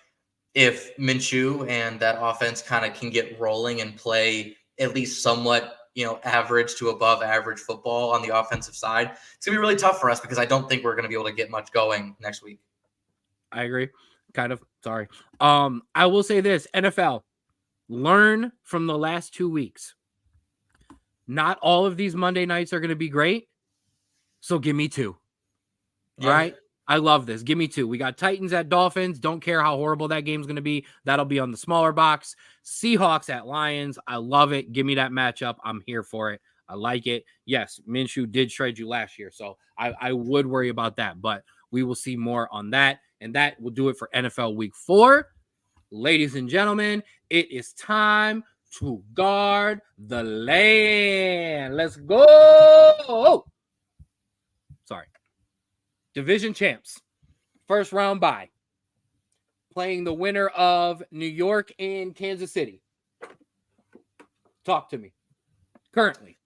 C: if Minshew and that offense kind of can get rolling and play at least somewhat, average to above average football on the offensive side, it's going to be really tough for us because I don't think we're going to be able to get much going next week.
B: I agree. Kind of. Sorry. I will say this, NFL, learn from the last 2 weeks. Not all of these Monday nights are going to be great. So give me 2. Yeah. All right. I love this. Give me 2. We got Titans at Dolphins. Don't care how horrible that game's going to be. That'll be on the smaller box. Seahawks at Lions. I love it. Give me that matchup. I'm here for it. I like it. Yes, Minshew did shred you last year. So I would worry about that. But we will see more on that. And that will do it for NFL Week 4. Ladies and gentlemen, it is time to guard the land. Let's go. Sorry. Division champs. First round bye. Playing the winner of New York and Kansas City. Talk to me. Currently.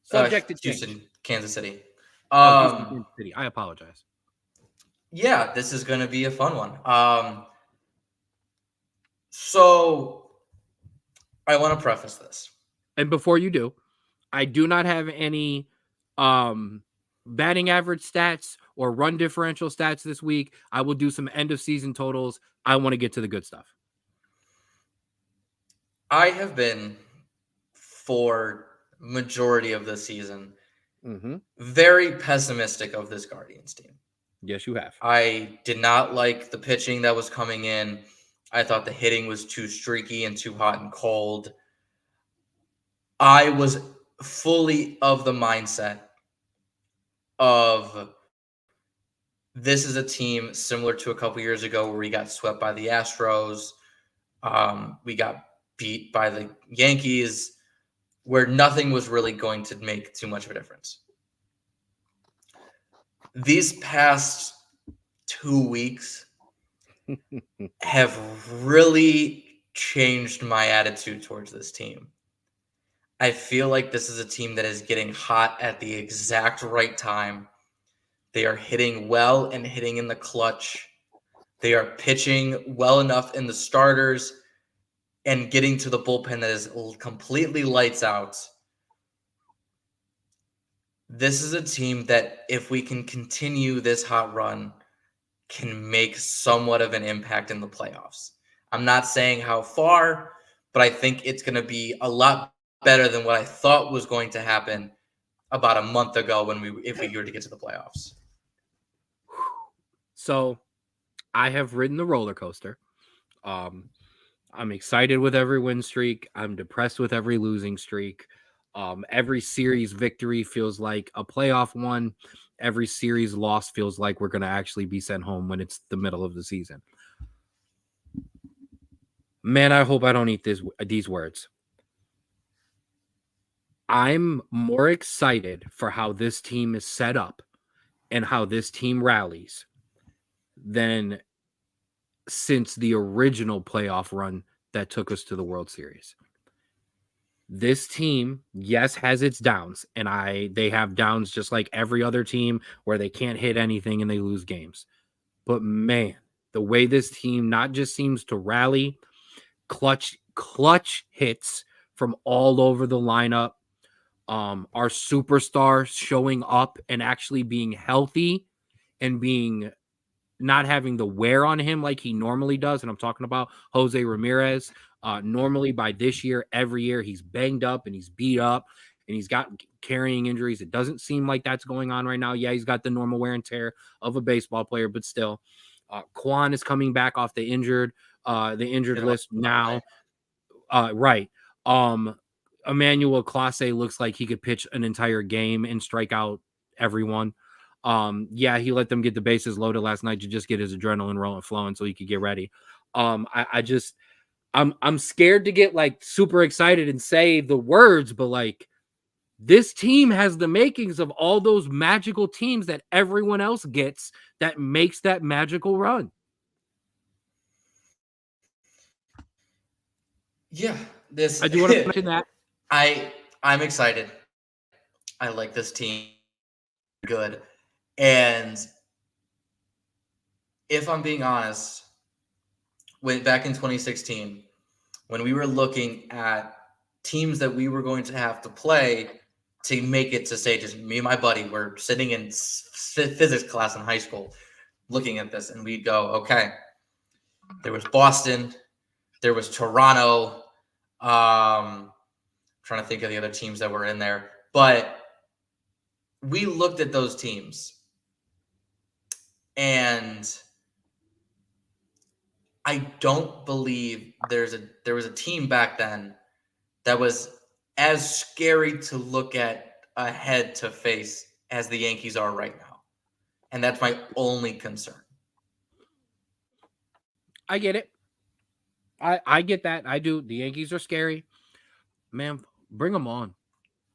B: Subject to change.
C: Houston, Kansas City.
B: Houston, Kansas City. I apologize.
C: Yeah, this is going to be a fun one. So I want to preface this.
B: And before you do, I do not have any batting average stats or run differential stats this week. I will do some end of season totals. I want to get to the good stuff.
C: I have been, for majority of the season, very pessimistic of this Guardians team.
B: Yes, you have.
C: I did not like the pitching that was coming in. I thought the hitting was too streaky and too hot and cold. I was fully of the mindset of this is a team similar to a couple years ago where we got swept by the Astros. We got beat by the Yankees, where nothing was really going to make too much of a difference. These past 2 weeks have really changed my attitude towards this team. I feel like this is a team that is getting hot at the exact right time. They are hitting well and hitting in the clutch. They are pitching well enough in the starters and getting to the bullpen that is completely lights out. This is a team that, if we can continue this hot run, can make somewhat of an impact in the playoffs. I'm not saying how far, but I think it's going to be a lot better than what I thought was going to happen about a month ago if we were to get to the playoffs.
B: So I have ridden the roller coaster. I'm excited with every win streak. I'm depressed with every losing streak. Every series victory feels like a playoff one. Every series loss feels like we're going to actually be sent home when it's the middle of the season. Man, I hope I don't eat these words. I'm more excited for how this team is set up and how this team rallies than since the original playoff run that took us to the World Series. This team, yes, has its downs, and they have downs just like every other team where they can't hit anything and they lose games. But man, the way this team not just seems to rally, clutch hits from all over the lineup, our superstars showing up and actually being healthy and being not having the wear on him like he normally does. And I'm talking about Jose Ramirez. Normally by this year, every year he's banged up and he's beat up and he's got carrying injuries. It doesn't seem like that's going on right now. Yeah, he's got the normal wear and tear of a baseball player, but still, Kwan is coming back off the injured list now. Right. Emmanuel Clase looks like he could pitch an entire game and strike out everyone. Yeah, he let them get the bases loaded last night to just get his adrenaline flowing so he could get ready. I'm scared to get like super excited and say the words, but like this team has the makings of all those magical teams that everyone else gets that makes that magical run.
C: Yeah,
B: I do want to mention that.
C: I'm excited. I like this team good. And if I'm being honest, back in 2016, when we were looking at teams that we were going to have to play to make it to say, just me and my buddy were sitting in physics class in high school looking at this, and we'd go, okay, there was Boston, there was Toronto, trying to think of the other teams that were in there, but we looked at those teams, and I don't believe there was a team back then that was as scary to look at head to face as the Yankees are right now. And that's my only concern.
B: I get it. I get that. I do. The Yankees are scary. Man, bring them on.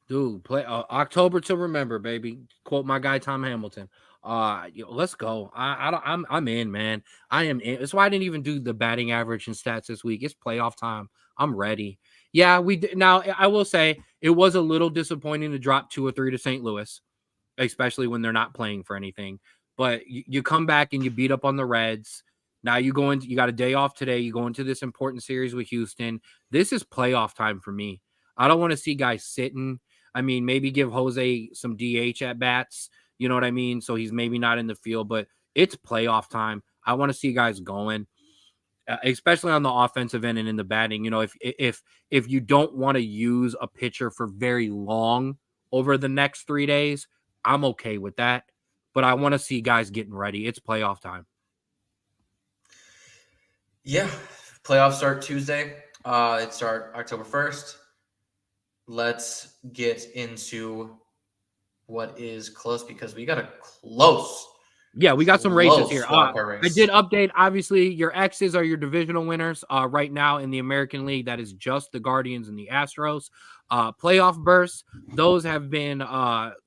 B: Dude, play October to remember, baby. Quote my guy Tom Hamilton. Let's go. I'm in, man. I am in. That's why I didn't even do the batting average and stats this week. It's playoff time. I'm ready. Yeah, we did. Now I will say it was a little disappointing to drop 2 or 3 to St. Louis, especially when they're not playing for anything. But you come back and you beat up on the Reds. Now you go into, you got a day off today. You go into this important series with Houston. This is playoff time for me. I don't want to see guys sitting. I mean, maybe give Jose some DH at bats. You know what I mean? So he's maybe not in the field, but it's playoff time. I want to see guys going, especially on the offensive end and in the batting. You know, if you don't want to use a pitcher for very long over the next 3 days, I'm okay with that. But I want to see guys getting ready. It's playoff time.
C: Yeah, playoffs start Tuesday. It start October 1st. Let's get into what is close because we got a close.
B: Yeah, we got some races here.
C: Race.
B: I did update. Obviously, your X's are your divisional winners. Right now in the American League, that is just the Guardians and the Astros. Playoff bursts, those have been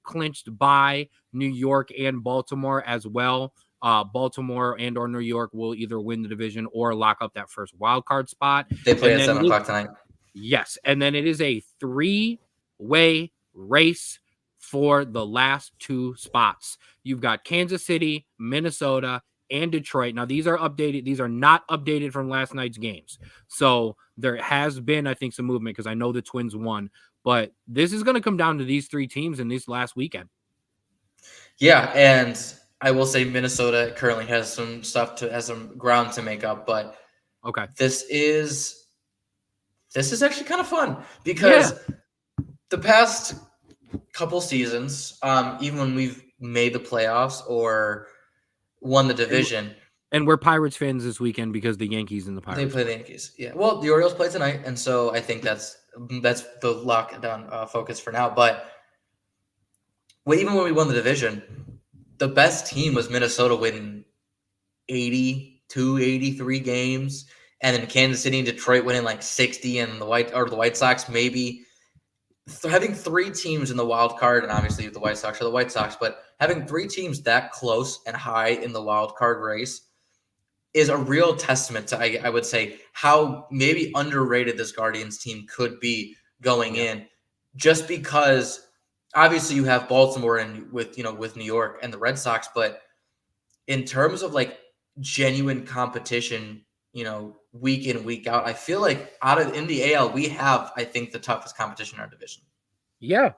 B: clinched by New York and Baltimore as well. Baltimore and or New York will either win the division or lock up that first wild card spot.
C: They play at 7 o'clock tonight.
B: Yes, and then it is a 3-way race for the last 2 spots. You've got Kansas City, Minnesota, and Detroit. Now, these are updated. These are not updated from last night's games. So there has been, I think, some movement because I know the Twins won. But this is going to come down to these 3 teams in this last weekend.
C: Yeah, and I will say Minnesota currently has some ground to make up. But this is actually kind of fun because the past couple seasons, even when we've made the playoffs or won the division.
B: And we're Pirates fans this weekend because the Yankees and the Pirates.
C: They play the Yankees. Yeah. Well, the Orioles play tonight, and so I think that's the lockdown focus for now. But even when we won the division, the best team was Minnesota winning 82, 83 games, and then Kansas City and Detroit winning like 60, and the White Sox maybe. Having 3 teams in the wild card, and obviously the White Sox are the White Sox, but having 3 teams that close and high in the wild card race is a real testament to, I would say, how maybe underrated this Guardians team could be going in, just because obviously you have Baltimore and with New York and the Red Sox, but in terms of like genuine competition, week in, week out, I feel like in the AL, we have, I think, the toughest competition in our division.
B: Yeah,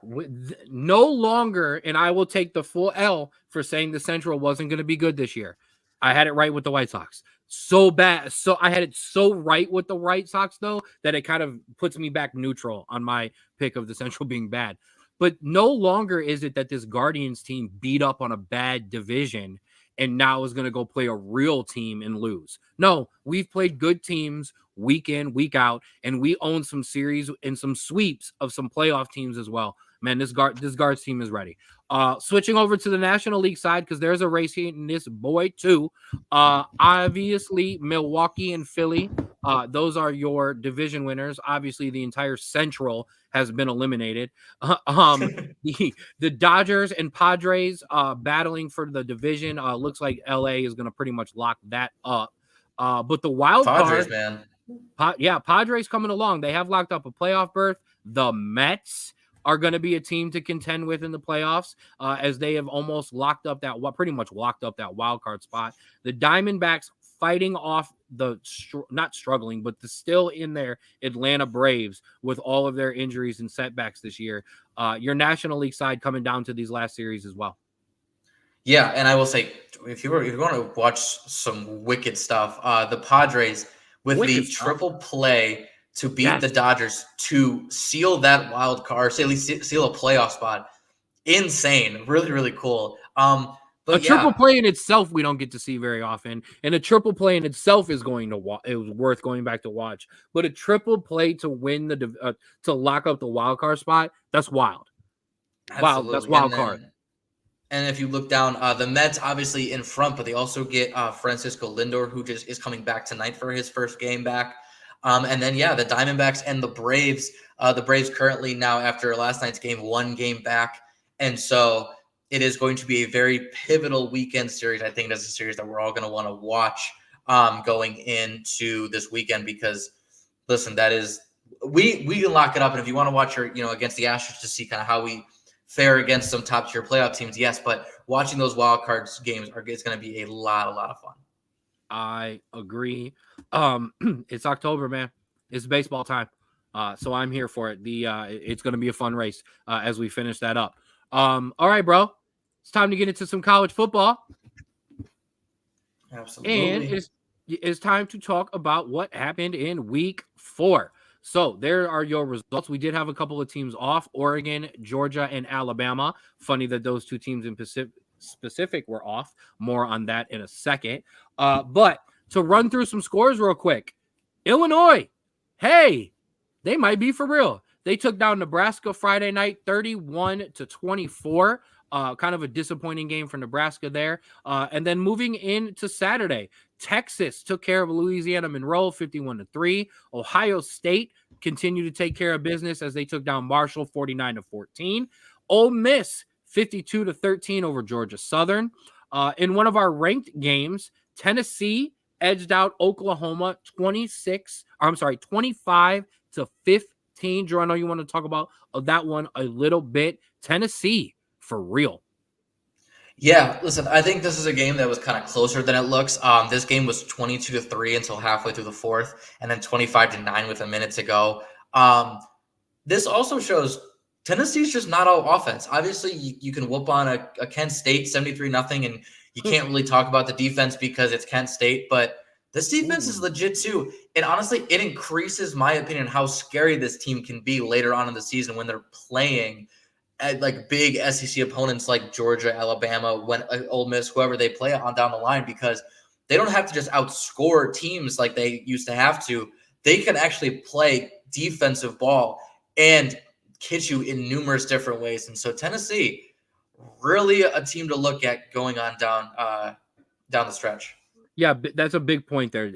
B: no longer, and I will take the full L for saying the Central wasn't going to be good this year. I had it right with the White Sox. So bad. So I had it so right with the White Sox, though, that it kind of puts me back neutral on my pick of the Central being bad. But no longer is it that this Guardians team beat up on a bad division and now is going to go play a real team and lose. No, we've played good teams week in, week out, and we own some series and some sweeps of some playoff teams as well. Man, this Guards team is ready. Switching over to the National League side, because there's a race here in this boy too. Obviously, Milwaukee and Philly, those are your division winners. Obviously, the entire Central has been eliminated. The Dodgers and Padres battling for the division. Looks like LA is going to pretty much lock that up. But the wild
C: Padres,
B: card,
C: man.
B: Padres coming along. They have locked up a playoff berth. The Mets are going to be a team to contend with in the playoffs, as they have almost pretty much locked up that wild card spot. The Diamondbacks fighting off not struggling, but still in there Atlanta Braves with all of their injuries and setbacks this year. Your National League side coming down to these last series as well.
C: Yeah, and I will say, if you want to watch some wicked stuff, the Padres with the triple play to beat the Dodgers to seal that wild card, at least seal a playoff spot. Insane. Really, really cool. But
B: triple play in itself we don't get to see very often, and a triple play in itself is worth going back to watch. But a triple play to win to lock up the wild card spot, that's wild.
C: Absolutely.
B: That's wild card.
C: And if you look down, the Mets obviously in front, but they also get Francisco Lindor, who just is coming back tonight for his first game back. And then, the Diamondbacks and the Braves. The Braves currently now, after last night's game, 1 game back. And so it is going to be a very pivotal weekend series. I think that's a series that we're all going to want to watch going into this weekend because, listen, that is we can lock it up, and if you want to watch your against the Astros to see kind of how we fare against some top tier playoff teams, yes, but watching those wild cards games is going to be a lot of fun.
B: I agree. It's October, man. It's baseball time. So I'm here for it. It's going to be a fun race as we finish that up. All right, bro. It's time to get into some college football.
C: Absolutely.
B: And it's time to talk about what happened in week 4. So there are your results. We did have a couple of teams off: Oregon, Georgia, and Alabama. Funny that those two teams in specific were off. More on that in a second. But to run through some scores real quick, Illinois, hey, they might be for real. They took down Nebraska Friday night, 31-24. Kind of a disappointing game for Nebraska there. And then moving into Saturday, Texas took care of Louisiana Monroe 51-3. Ohio State continued to take care of business as they took down Marshall 49-14. Ole Miss 52-13 over Georgia Southern. In one of our ranked games, Tennessee edged out Oklahoma 25-15. Drew, I know you want to talk about that one a little bit. Tennessee, for real.
C: Yeah, listen, I think this is a game that was kind of closer than it looks. This game was 22-3 until halfway through the fourth, and then 25-9 with a minute to go. This also shows Tennessee's just not all offense. Obviously, you can whoop on a Kent State 73-0, and you can't really talk about the defense because it's Kent State, but this defense is legit too. And honestly, it increases my opinion how scary this team can be later on in the season when they're playing at like big SEC opponents like Georgia, Alabama, Ole Miss, whoever they play on down the line, because they don't have to just outscore teams like they used to have to. They can actually play defensive ball and hit you in numerous different ways. And so Tennessee, really a team to look at going on down the stretch.
B: Yeah, that's a big point there.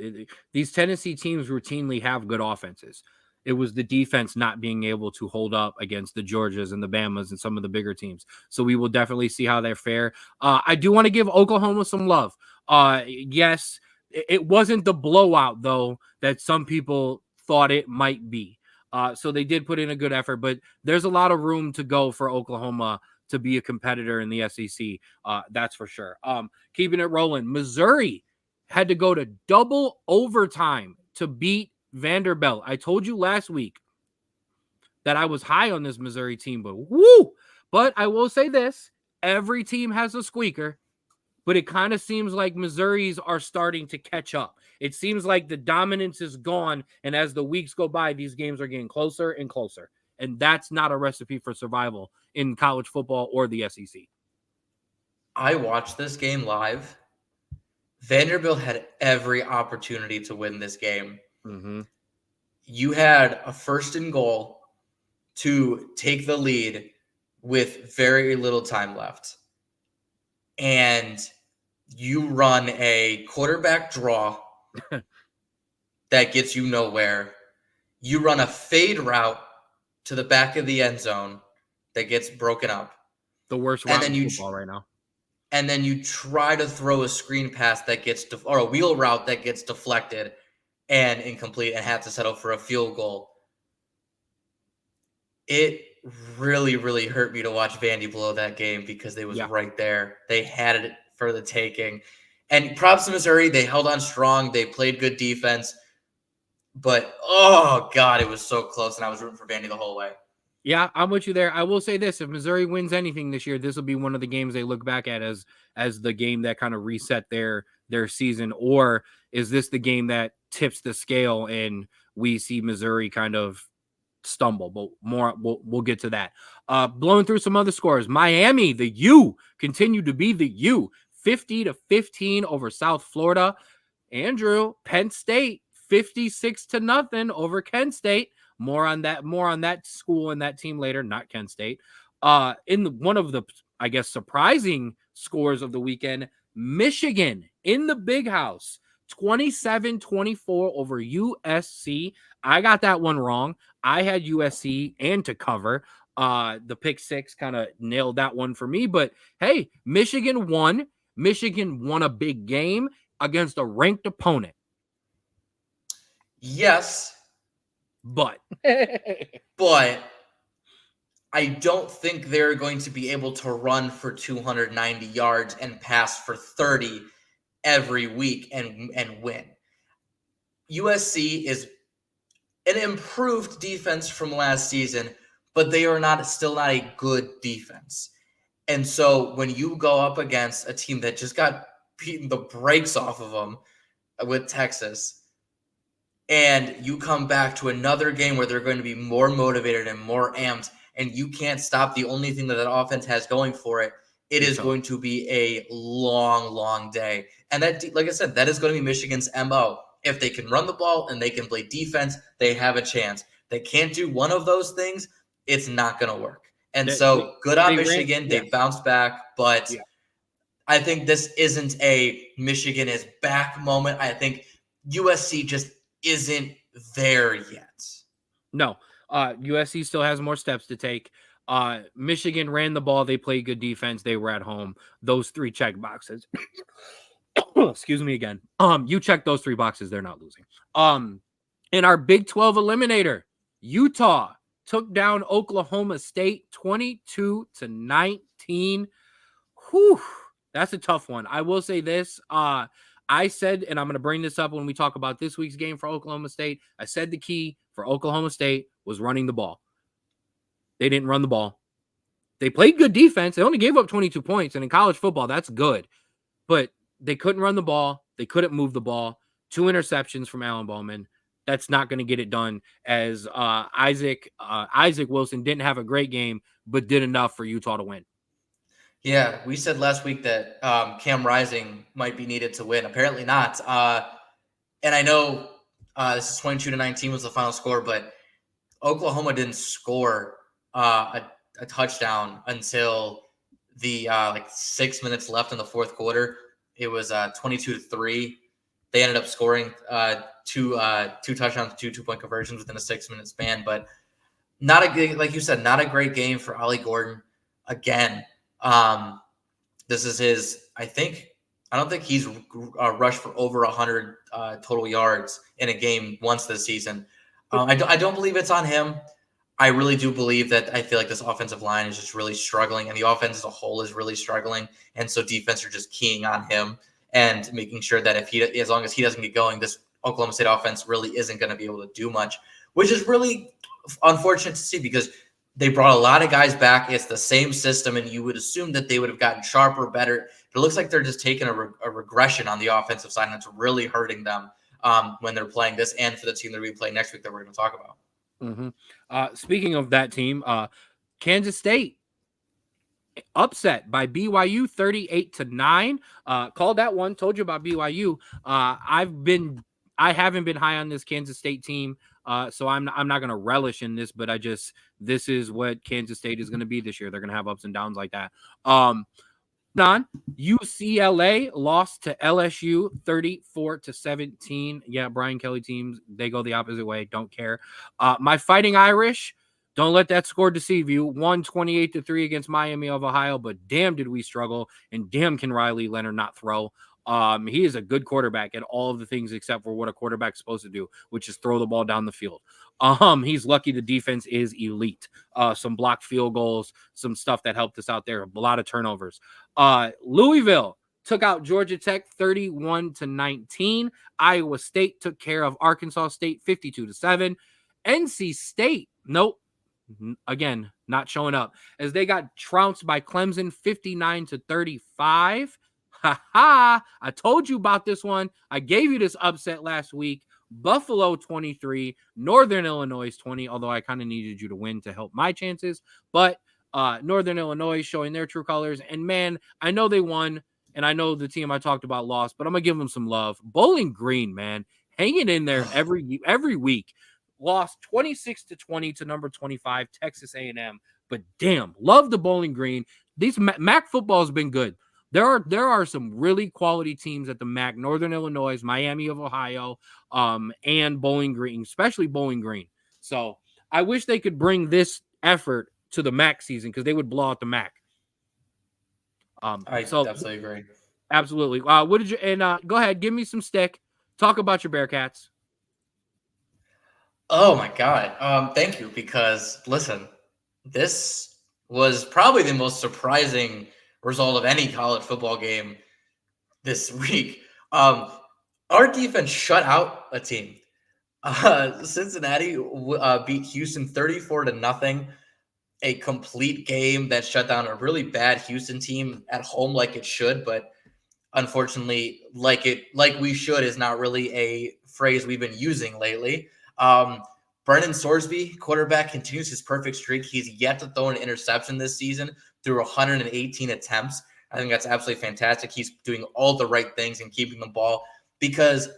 B: These Tennessee teams routinely have good offenses. It was the defense not being able to hold up against the Georgias and the Bamas and some of the bigger teams. So we will definitely see how they fare. I do want to give Oklahoma some love. Yes, it wasn't the blowout, though, that some people thought it might be. So they did put in a good effort, but there's a lot of room to go for Oklahoma to be a competitor in the SEC. That's for sure. Keeping it rolling, Missouri had to go to double overtime to beat Vanderbilt. I told you last week that I was high on this Missouri team, but woo! But I will say this, every team has a squeaker, but it kind of seems like Missouri's are starting to catch up. It seems like the dominance is gone, and as the weeks go by, these games are getting closer and closer. And that's not a recipe for survival in college football or the SEC.
C: I watched this game live. Vanderbilt had every opportunity to win this game.
B: Mm-hmm.
C: You had a 1st and goal to take the lead with very little time left. And you run a quarterback draw that gets you nowhere. You run a fade route to the back of the end zone that gets broken up.
B: The worst route in football right now.
C: And then you try to throw a screen pass that gets or a wheel route that gets deflected and incomplete and have to settle for a field goal. It really, really hurt me to watch Vandy blow that game because they was right there. They had it for the taking. And props to Missouri. They held on strong. They played good defense. But, oh, God, it was so close, and I was rooting for Vandy the whole way.
B: Yeah, I'm with you there. I will say this. If Missouri wins anything this year, this will be one of the games they look back at as the game that kind of reset their season. Or is this the game that tips the scale and we see Missouri kind of stumble? But more, we'll get to that. Blowing through some other scores. Miami, the U, continued to be the U. 50-15 over South Florida. Andrew, Penn State, 56-0 over Kent State. More on that school and that team later, not Kent State. In one of the, I guess, surprising scores of the weekend, Michigan in the Big House, 27-24 over USC. I got that one wrong. I had USC and to cover. The pick six kind of nailed that one for me. But hey, Michigan won. Michigan won a big game against a ranked opponent.
C: Yes,
B: But
C: but I don't think they're going to be able to run for 290 yards and pass for 30 every week and win. USC is an improved defense from last season, but they are still not a good defense. And so when you go up against a team that just got beaten the brakes off of them with Texas, and you come back to another game where they're going to be more motivated and more amped, and you can't stop the only thing that offense has going for it, it is going to be a long, long day. And that, like I said, that is going to be Michigan's MO. If they can run the ball and they can play defense, they have a chance. They can't do one of those things, it's not going to work. And so good on Michigan. They bounced back, but I think this isn't a Michigan is back moment. I think USC just isn't there yet.
B: No, USC still has more steps to take. Michigan ran the ball. They played good defense. They were at home. Those three check boxes. Excuse me again. You check those three boxes. They're not losing. In our Big 12 eliminator, Utah took down Oklahoma State 22-19. Whew, that's a tough one. I will say this. I said, and I'm going to bring this up when we talk about this week's game for Oklahoma State. I said the key for Oklahoma State was running the ball. They didn't run the ball. They played good defense. They only gave up 22 points. And in college football, that's good. But they couldn't run the ball. They couldn't move the ball. 2 interceptions from Alan Bowman. That's not going to get it done, as Isaac Wilson didn't have a great game, but did enough for Utah to win.
C: Yeah, we said last week that Cam Rising might be needed to win. Apparently not. And I know this is 22-19 was the final score, but Oklahoma didn't score a touchdown until the 6 minutes left in the fourth quarter. It was 22-3. They ended up scoring two touchdowns, 2 2-point conversions within a 6-minute span. But not a good, like you said, not a great game for Ollie Gordon again. This is his, I don't think he's rushed for over 100 total yards in a game once this season. I don't believe it's on him. I really do believe that I feel like this offensive line is just really struggling, and the offense as a whole is really struggling. And so defense are just keying on him and making sure that as long as he doesn't get going, this Oklahoma State offense really isn't going to be able to do much, which is really unfortunate to see because they brought a lot of guys back. It's the same system, and you would assume that they would have gotten sharper, better. But it looks like they're just taking a regression on the offensive side, and it's really hurting them when they're playing this and for the team that we play next week that we're going to talk about.
B: Mm-hmm. Speaking of that team, Kansas State upset by BYU 38-9. Called that one. Told you about BYU. I haven't been high on this Kansas State team. So I'm not going to relish in this, but this is what Kansas State is going to be this year. They're going to have ups and downs like that. UCLA lost to LSU 34-17. Yeah, Brian Kelly teams, they go the opposite way. Don't care. My Fighting Irish, don't let that score deceive you. Won 28-3 against Miami of Ohio, but damn did we struggle, and damn can Riley Leonard not throw. He is a good quarterback at all of the things except for what a quarterback's supposed to do, which is throw the ball down the field. He's lucky the defense is elite. Some blocked field goals, some stuff that helped us out there, a lot of turnovers. Louisville took out Georgia Tech 31-19. Iowa State took care of Arkansas State 52-7. NC State, nope. Again, not showing up as they got trounced by Clemson 59-35. I told you about this one. I gave you this upset last week. Buffalo 23, Northern Illinois 20, although I kind of needed you to win to help my chances. But Northern Illinois showing their true colors. And man, I know they won, and I know the team I talked about lost, but I'm going to give them some love. Bowling Green, man, hanging in there every week. Lost 26-20 to number 25, Texas A&M. But damn, love the Bowling Green. These MAC football has been good. There are some really quality teams at the MAC, Northern Illinois, Miami of Ohio, and Bowling Green, especially Bowling Green. So I wish they could bring this effort to the MAC season because they would blow out the MAC.
C: I
B: So
C: absolutely agree.
B: absolutely. What did you go ahead, give me some stick. Talk about your Bearcats.
C: Oh my God. Thank you. Because listen, this was probably the most surprising result of any college football game this week. Our defense shut out a team. Cincinnati beat Houston 34-0. A complete game that shut down a really bad Houston team at home, like it should, but unfortunately, like we should is not really a phrase we've been using lately. Brennan Sorsby, quarterback, continues his perfect streak. He's yet to throw an interception this season through 118 attempts. I think that's absolutely fantastic. He's doing all the right things and keeping the ball because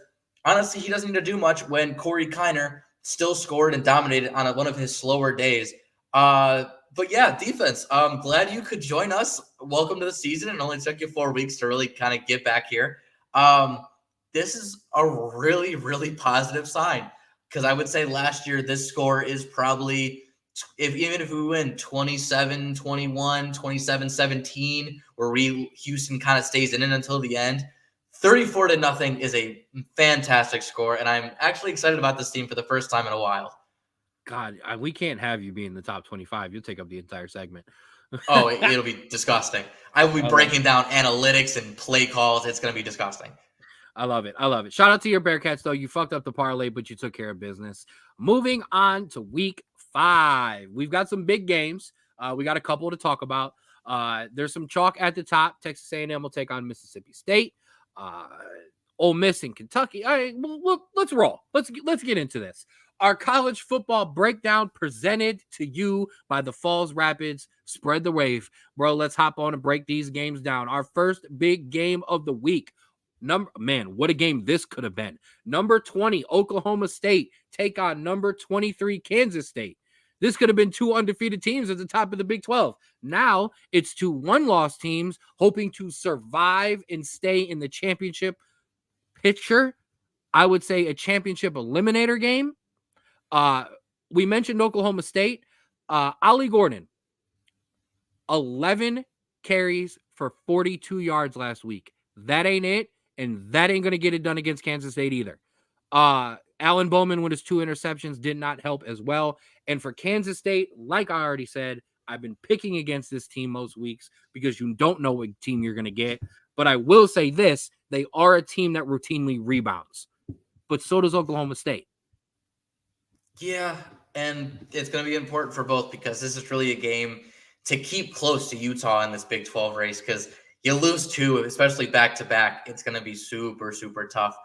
C: honestly, he doesn't need to do much when Corey Kiner still scored and dominated on one of his slower days. But yeah, defense. I'm glad you could join us. Welcome to the season. It only took you 4 weeks to really kind of get back here. This is a really, really positive sign because I would say last year this score is probably, even if we win 27-21, 27-17, where Houston kind of stays in it until the end, 34-0 is a fantastic score, and I'm actually excited about this team for the first time in a while.
B: God, we can't have you be in the top 25. You'll take up the entire segment.
C: Oh, it'll be disgusting. I will be breaking down analytics and play calls. It's going to be disgusting.
B: I love it. I love it. Shout out to your Bearcats, though. You fucked up the parlay, but you took care of business. Moving on to week 5. We've got some big games. We got a couple to talk about. There's some chalk at the top. Texas A&M will take on Mississippi State. Ole Miss and Kentucky. All right, well, let's roll. Let's get into this. Our college football breakdown presented to you by the Falls Rapids. Spread the wave. Bro, let's hop on and break these games down. Our first big game of the week. What a game this could have been. Number 20, Oklahoma State take on number 23, Kansas State. This could have been 2 undefeated teams at the top of the Big 12. Now it's 2 one-loss teams hoping to survive and stay in the championship picture. I would say a championship eliminator game. We mentioned Oklahoma State. Ollie Gordon, 11 carries for 42 yards last week. That ain't it, and that ain't going to get it done against Kansas State either. Alan Bowman with his 2 interceptions did not help as well. And for Kansas State, like I already said, I've been picking against this team most weeks because you don't know what team you're going to get. But I will say this, they are a team that routinely rebounds. But so does Oklahoma State.
C: Yeah, and it's going to be important for both because this is really a game to keep close to Utah in this Big 12 race because you lose 2, especially back-to-back. It's going to be super, super tough.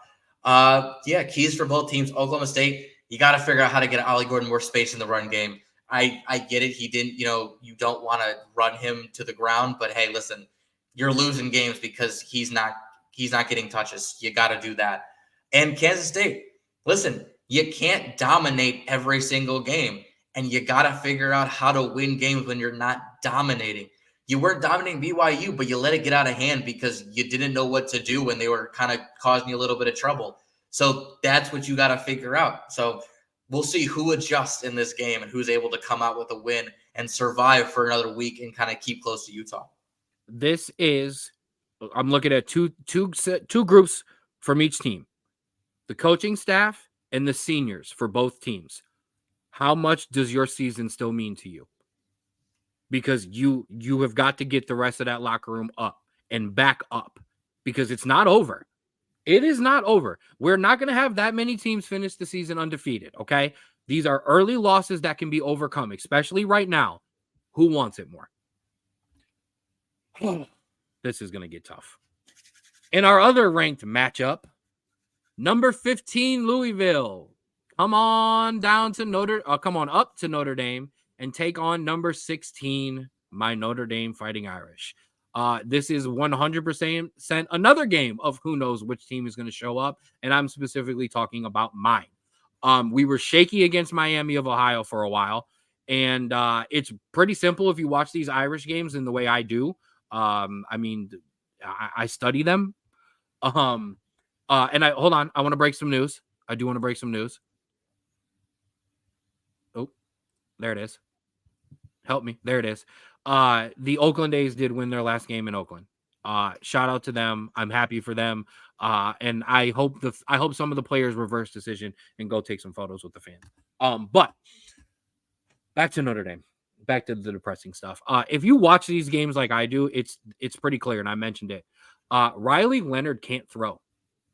C: Keys for both teams. Oklahoma State, you got to figure out how to get Ollie Gordon more space in the run game. I get it. He didn't, you don't want to run him to the ground, but hey, listen, you're losing games because he's not getting touches. You got to do that. And Kansas State, listen, you can't dominate every single game, and you got to figure out how to win games when you're not dominating. You weren't dominating BYU, but you let it get out of hand because you didn't know what to do when they were kind of causing you a little bit of trouble. So that's what you got to figure out. So we'll see who adjusts in this game and who's able to come out with a win and survive for another week and kind of keep close to Utah.
B: This is, I'm looking at two groups from each team. The coaching staff and the seniors for both teams. How much does your season still mean to you? Because you have got to get the rest of that locker room up and back up because it's not over. It is not over. We're not going to have that many teams finish the season undefeated, okay? These are early losses that can be overcome, especially right now. Who wants it more? This is going to get tough. In our other ranked matchup, number 15, Louisville. Come on up to Notre Dame and take on number 16, my Notre Dame Fighting Irish. This is 100% another game of who knows which team is going to show up, and I'm specifically talking about mine. We were shaky against Miami of Ohio for a while, and it's pretty simple if you watch these Irish games in the way I do. I study them. And hold on, I want to break some news. I do want to break some news. Oh, there it is. Help me. There it is. The Oakland A's did win their last game in Oakland. Shout out to them. I'm happy for them. And I hope some of the players reverse decision and go take some photos with the fans. But back to Notre Dame. Back to the depressing stuff. If you watch these games like I do, it's pretty clear, and I mentioned it. Riley Leonard can't throw.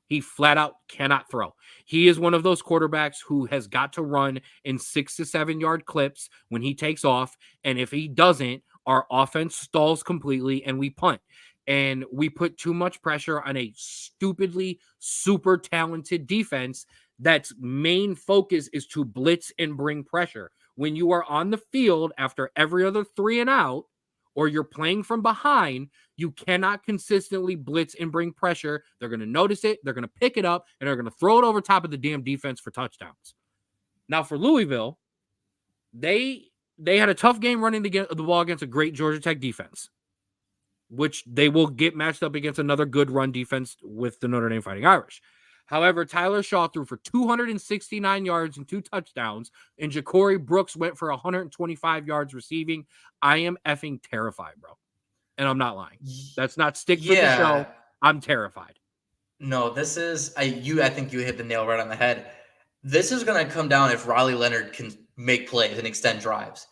B: He flat out cannot throw. He is one of those quarterbacks who has got to run in 6 to 7 yard clips when he takes off. And if he doesn't, our offense stalls completely and we punt. And we put too much pressure on a stupidly super talented defense that's main focus is to blitz and bring pressure. When you are on the field after every other 3 and out, or you're playing from behind, you cannot consistently blitz and bring pressure. They're going to notice it. They're going to pick it up, and they're going to throw it over top of the damn defense for touchdowns. Now, for Louisville, they had a tough game running the ball against a great Georgia Tech defense, which they will get matched up against another good run defense with the Notre Dame Fighting Irish. However, Tyler Shaw threw for 269 yards and 2 touchdowns, and Ja'Cory Brooks went for 125 yards receiving. I am effing terrified, bro. And I'm not lying. That's not stick for the show. I'm terrified.
C: No, this is I think you hit the nail right on the head. This is going to come down if Riley Leonard can make plays and extend drives.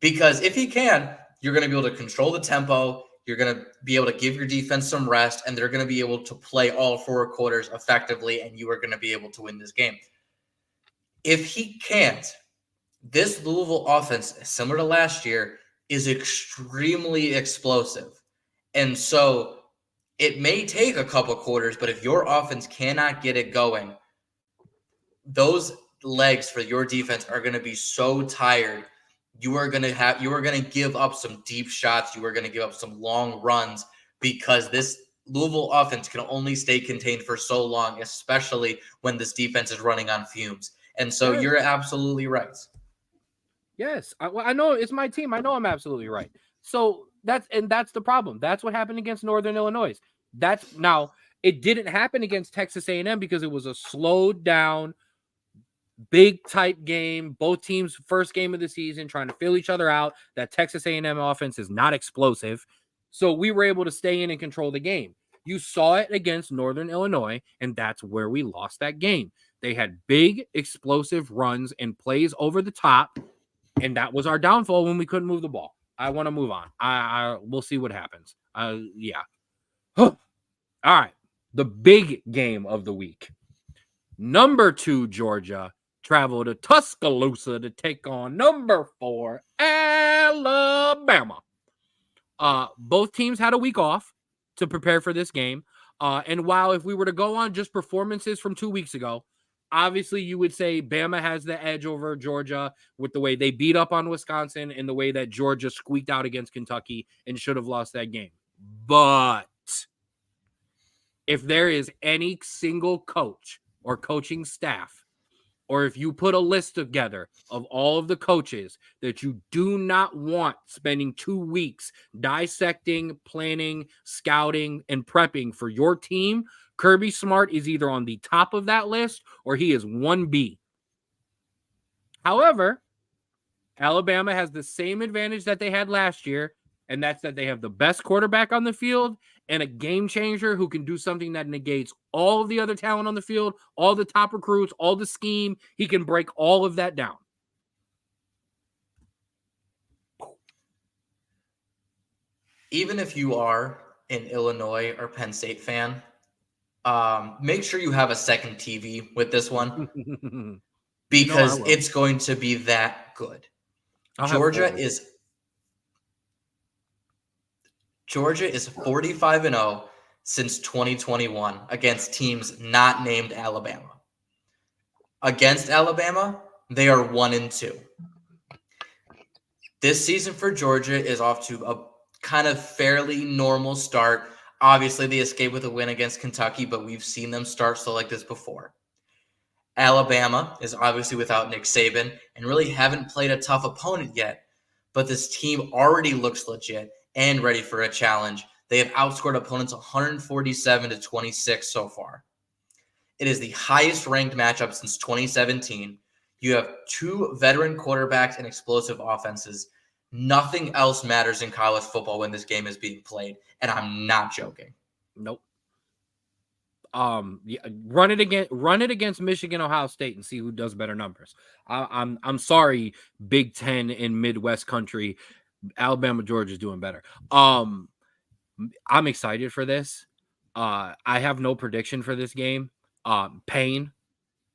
C: Because if he can, you're going to be able to control the tempo. You're going to be able to give your defense some rest, and they're going to be able to play all 4 quarters effectively, and you are going to be able to win this game. If he can't, this Louisville offense, similar to last year, is extremely explosive. And so it may take a couple quarters, but if your offense cannot get it going, those legs for your defense are going to be so tired. You are going to give up some deep shots. You are going to give up some long runs because this Louisville offense can only stay contained for so long, especially when this defense is running on fumes. And so you're absolutely right.
B: Yes, I know it's my team. I know I'm absolutely right. So that's the problem. That's what happened against Northern Illinois. Now it didn't happen against Texas A&M because it was a slowed down, big type game. Both teams' first game of the season, trying to fill each other out. That Texas A&M offense is not explosive, so we were able to stay in and control the game. You saw it against Northern Illinois, and that's where we lost that game. They had big, explosive runs and plays over the top. And that was our downfall when we couldn't move the ball. I want to move on. We'll see what happens. Yeah. All right. The big game of the week. Number 2, Georgia, traveled to Tuscaloosa to take on number 4, Alabama. Both teams had a week off to prepare for this game. And while if we were to go on just performances from 2 weeks ago, obviously, you would say Bama has the edge over Georgia with the way they beat up on Wisconsin and the way that Georgia squeaked out against Kentucky and should have lost that game. But if there is any single coach or coaching staff, or if you put a list together of all of the coaches that you do not want spending 2 weeks dissecting, planning, scouting, and prepping for your team, Kirby Smart is either on the top of that list or he is 1B. However, Alabama has the same advantage that they had last year, and that's that they have the best quarterback on the field and a game changer who can do something that negates all of the other talent on the field, all the top recruits, all the scheme. He can break all of that down.
C: Even if you are an Illinois or Penn State fan, make sure you have a second TV with this one because it's going to be that good. Georgia is 45-0 since 2021 against teams not named Alabama. Against Alabama, they are 1-2. This season for Georgia is off to a kind of fairly normal start. Obviously, they escaped with a win against Kentucky, but we've seen them start slow like this before. Alabama is obviously without Nick Saban and really haven't played a tough opponent yet, but this team already looks legit and ready for a challenge. They have outscored opponents 147-26 so far. It is the highest ranked matchup since 2017. You have 2 veteran quarterbacks and explosive offenses. Nothing else matters in college football when this game is being played, and I'm not joking.
B: Nope. Yeah, run it against Michigan, Ohio State, and see who does better numbers. I'm sorry, Big Ten and Midwest country, Alabama, Georgia's doing better. I'm excited for this. I have no prediction for this game. Pain.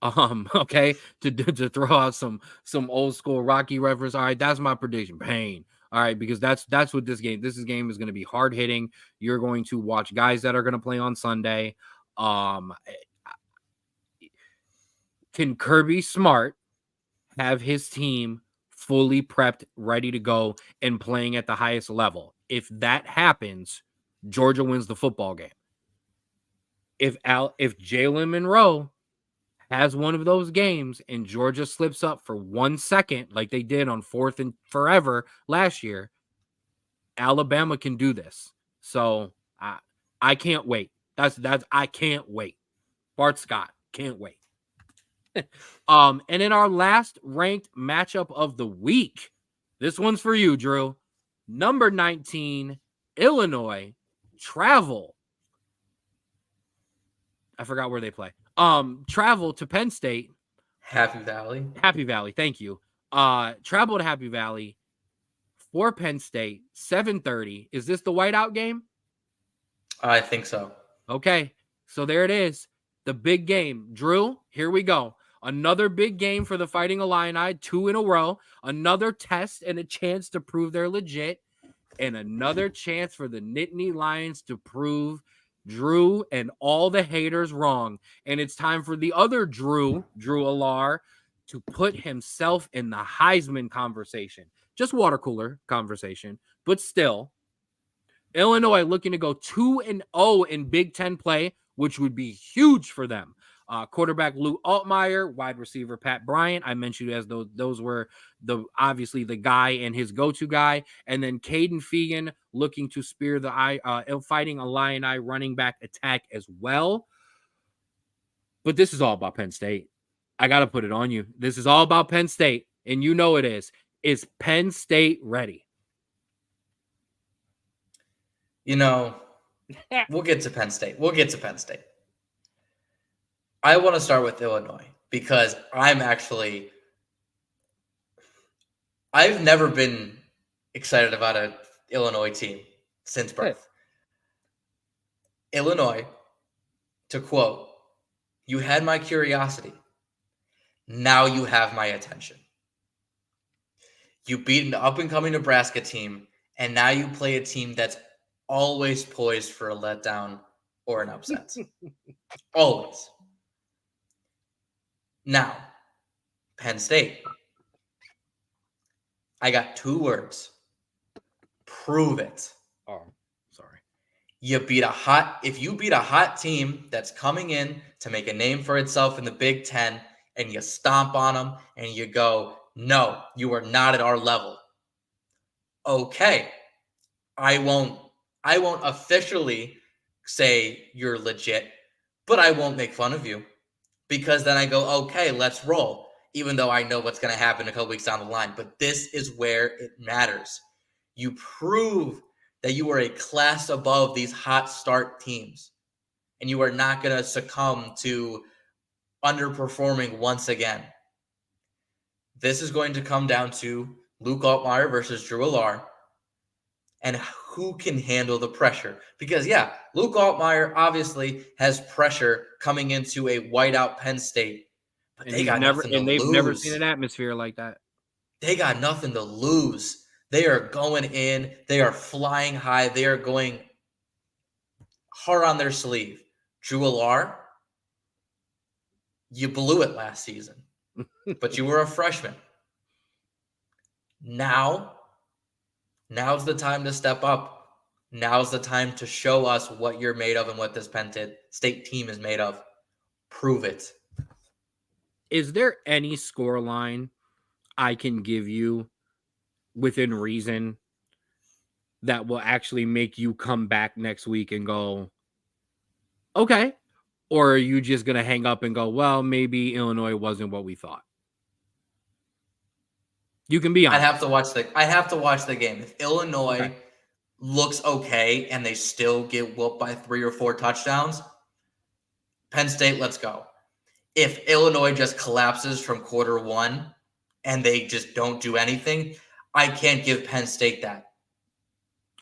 B: Okay, to throw out some old school Rocky reference. All right, that's my prediction. Pain. All right, because that's what this game is going to be, hard hitting. You're going to watch guys that are going to play on Sunday. Can Kirby Smart have his team fully prepped, ready to go, and playing at the highest level? If that happens, Georgia wins the football game. If Jalen Monroe has one of those games and Georgia slips up for 1 second, like they did on 4th and forever last year, Alabama can do this. So I can't wait. That's I can't wait. Bart Scott, can't wait. And in our last ranked matchup of the week, this one's for you, Drew. Number 19, Illinois, travel. I forgot where they play. Travel to Penn State.
C: Happy Valley.
B: Happy Valley, thank you. Travel to Happy Valley for Penn State, 7:30. Is this the whiteout game?
C: I think so.
B: Okay, so there it is. The big game. Drew, here we go. Another big game for the Fighting Illini, 2 in a row. Another test and a chance to prove they're legit. And another chance for the Nittany Lions to prove Drew and all the haters wrong. And it's time for the other Drew Alar, to put himself in the Heisman conversation. Just water cooler conversation, but still. Illinois looking to go 2-0 in Big Ten play, which would be huge for them. Quarterback Lou Altmaier, wide receiver Pat Bryant. I mentioned as those were obviously the guy and his go-to guy. And then Caden Fegan looking to spear the Fighting Illini running back attack as well. But this is all about Penn State. I got to put it on you. This is all about Penn State, and you know it is. Is Penn State ready?
C: We'll get to Penn State. I want to start with Illinois because I've never been excited about an Illinois team since birth. Illinois, to quote, "You had my curiosity. Now you have my attention." You beat an up-and-coming Nebraska team, and now you play a team that's always poised for a letdown or an upset. Always. Now, Penn State. I got 2 words. Prove it.
B: Oh, sorry.
C: If you beat a hot team that's coming in to make a name for itself in the Big Ten, and you stomp on them and you go, "No, you are not at our level." Okay. I won't officially say you're legit, but I won't make fun of you, because then I go, "Okay, let's roll," even though I know what's going to happen a couple weeks down the line. But this is where it matters. You prove that you are a class above these hot start teams, and you are not going to succumb to underperforming once again. This is going to come down to Luke Altmaier versus Drew Alar, and who can handle the pressure. Because, yeah, Luke Altmaier obviously has pressure coming into a whiteout Penn State, but
B: And
C: they got nothing to lose.
B: They've never seen an atmosphere like that.
C: They got nothing to lose. They are going in. They are flying high. They are going hard on their sleeve. Drew Alar, you blew it last season, but you were a freshman. Now's the time to step up. Now's the time to show us what you're made of and what this Penn State team is made of. Prove it.
B: Is there any score line I can give you within reason that will actually make you come back next week and go, okay? Or are you just going to hang up and go, well, maybe Illinois wasn't what we thought? You can be honest.
C: I have to watch the game. If Illinois
B: Okay.
C: looks okay and they still get whooped by 3 or 4 touchdowns, Penn State, let's go. If Illinois just collapses from quarter one and they just don't do anything, I can't give Penn State that.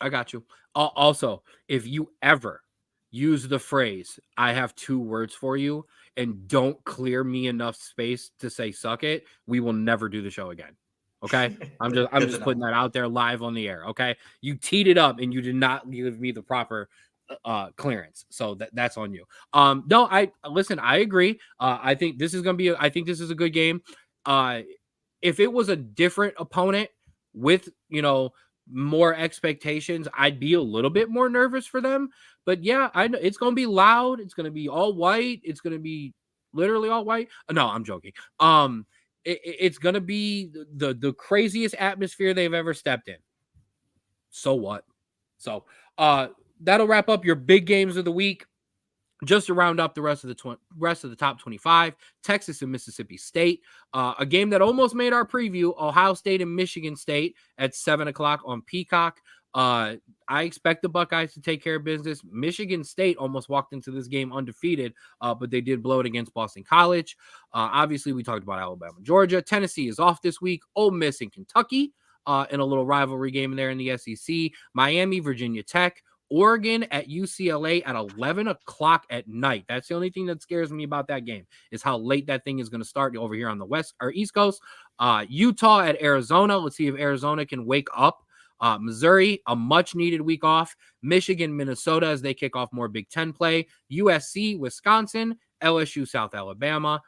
B: I got you. Also, if you ever use the phrase, I have 2 words for you, and don't clear me enough space to say suck it, we will never do the show again. Okay? I'm just putting that out there live on the air. Okay? You teed it up and you did not give me the proper clearance. So that's on you. No, I agree. I think this is a good game. If it was a different opponent with, more expectations, I'd be a little bit more nervous for them. But yeah, I know it's going to be loud. It's going to be all white. It's going to be literally all white. No, I'm joking. It's going to be the craziest atmosphere they've ever stepped in. So what? So, that'll wrap up your big games of the week. Just to round up the rest of the top 25, Texas and Mississippi State, a game that almost made our preview. Ohio State and Michigan State at 7:00 on Peacock. I expect the Buckeyes to take care of business. Michigan State almost walked into this game undefeated, but they did blow it against Boston College. Obviously, we talked about Alabama, Georgia. Tennessee is off this week. Ole Miss and Kentucky in a little rivalry game there in the SEC. Miami, Virginia Tech. Oregon at UCLA at 11:00 at night. That's the only thing that scares me about that game is how late that thing is going to start over here on the West or East Coast. Utah at Arizona. Let's see if Arizona can wake up. Missouri, a much needed week off. Michigan, Minnesota as they kick off more Big Ten play. USC, Wisconsin. LSU, South Alabama.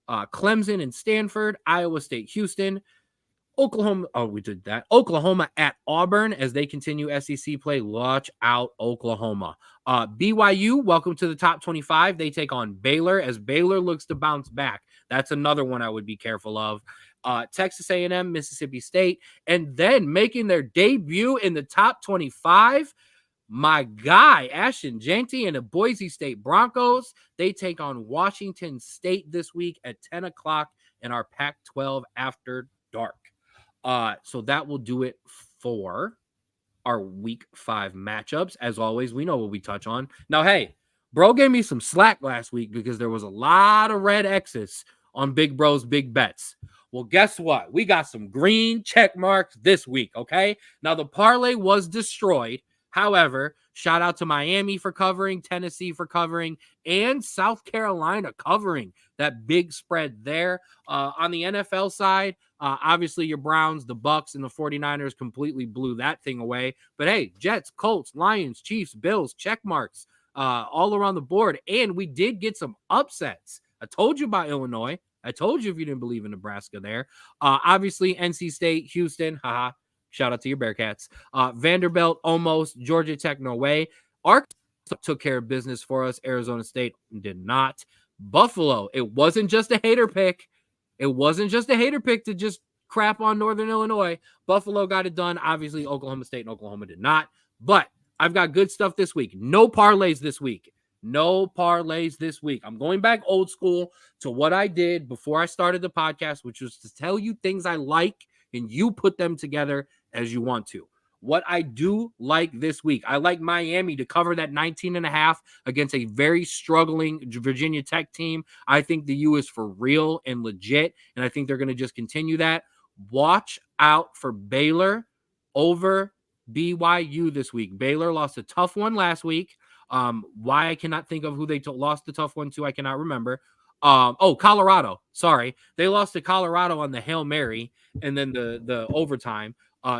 B: Clemson and Stanford. Iowa State, Houston. Oklahoma at Auburn as they continue SEC play. Watch out, Oklahoma. BYU, welcome to the top 25. They take on Baylor as Baylor looks to bounce back. That's another one I would be careful of. Texas A&M, Mississippi State, and then making their debut in the top 25, my guy, Ashton Jeanty and the Boise State Broncos. They take on Washington State this week at 10:00 in our Pac-12 After Dark. So that will do it for our week 5 matchups. As always, we know what we touch on. Now, hey, bro gave me some slack last week because there was a lot of red X's on Big Bro's big bets. Well, guess what? We got some green check marks this week, okay? Now, the parlay was destroyed. However, shout out to Miami for covering, Tennessee for covering, and South Carolina covering that big spread there. On the NFL side, obviously your Browns, the Bucks, and the 49ers completely blew that thing away. But hey, Jets, Colts, Lions, Chiefs, Bills, check marks all around the board. And we did get some upsets. I told you about Illinois. I told you if you didn't believe in Nebraska there. Obviously, NC State, Houston, haha. Shout out to your Bearcats. Vanderbilt, almost. Georgia Tech, no way. Arkansas took care of business for us. Arizona State did not. Buffalo, it wasn't just a hater pick. It wasn't just a hater pick to just crap on Northern Illinois. Buffalo got it done. Obviously, Oklahoma State and Oklahoma did not. But I've got good stuff this week. No parlays this week. No parlays this week. I'm going back old school to what I did before I started the podcast, which was to tell you things I like and you put them together as you want to. What I do like this week, I like Miami to cover that 19.5 against a very struggling Virginia Tech team. I think the U is for real and legit, and I think they're going to just continue that. Watch out for Baylor over BYU this week. Baylor lost a tough one last week. Why I cannot think of who they lost the tough one to, I cannot remember. Colorado. Sorry. They lost to Colorado on the Hail Mary and then the overtime.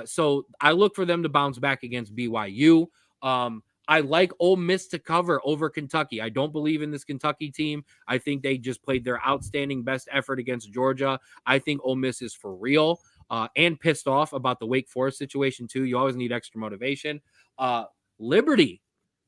B: So I look for them to bounce back against BYU. I like Ole Miss to cover over Kentucky. I don't believe in this Kentucky team. I think they just played their outstanding best effort against Georgia. I think Ole Miss is for real and pissed off about the Wake Forest situation too. You always need extra motivation. Liberty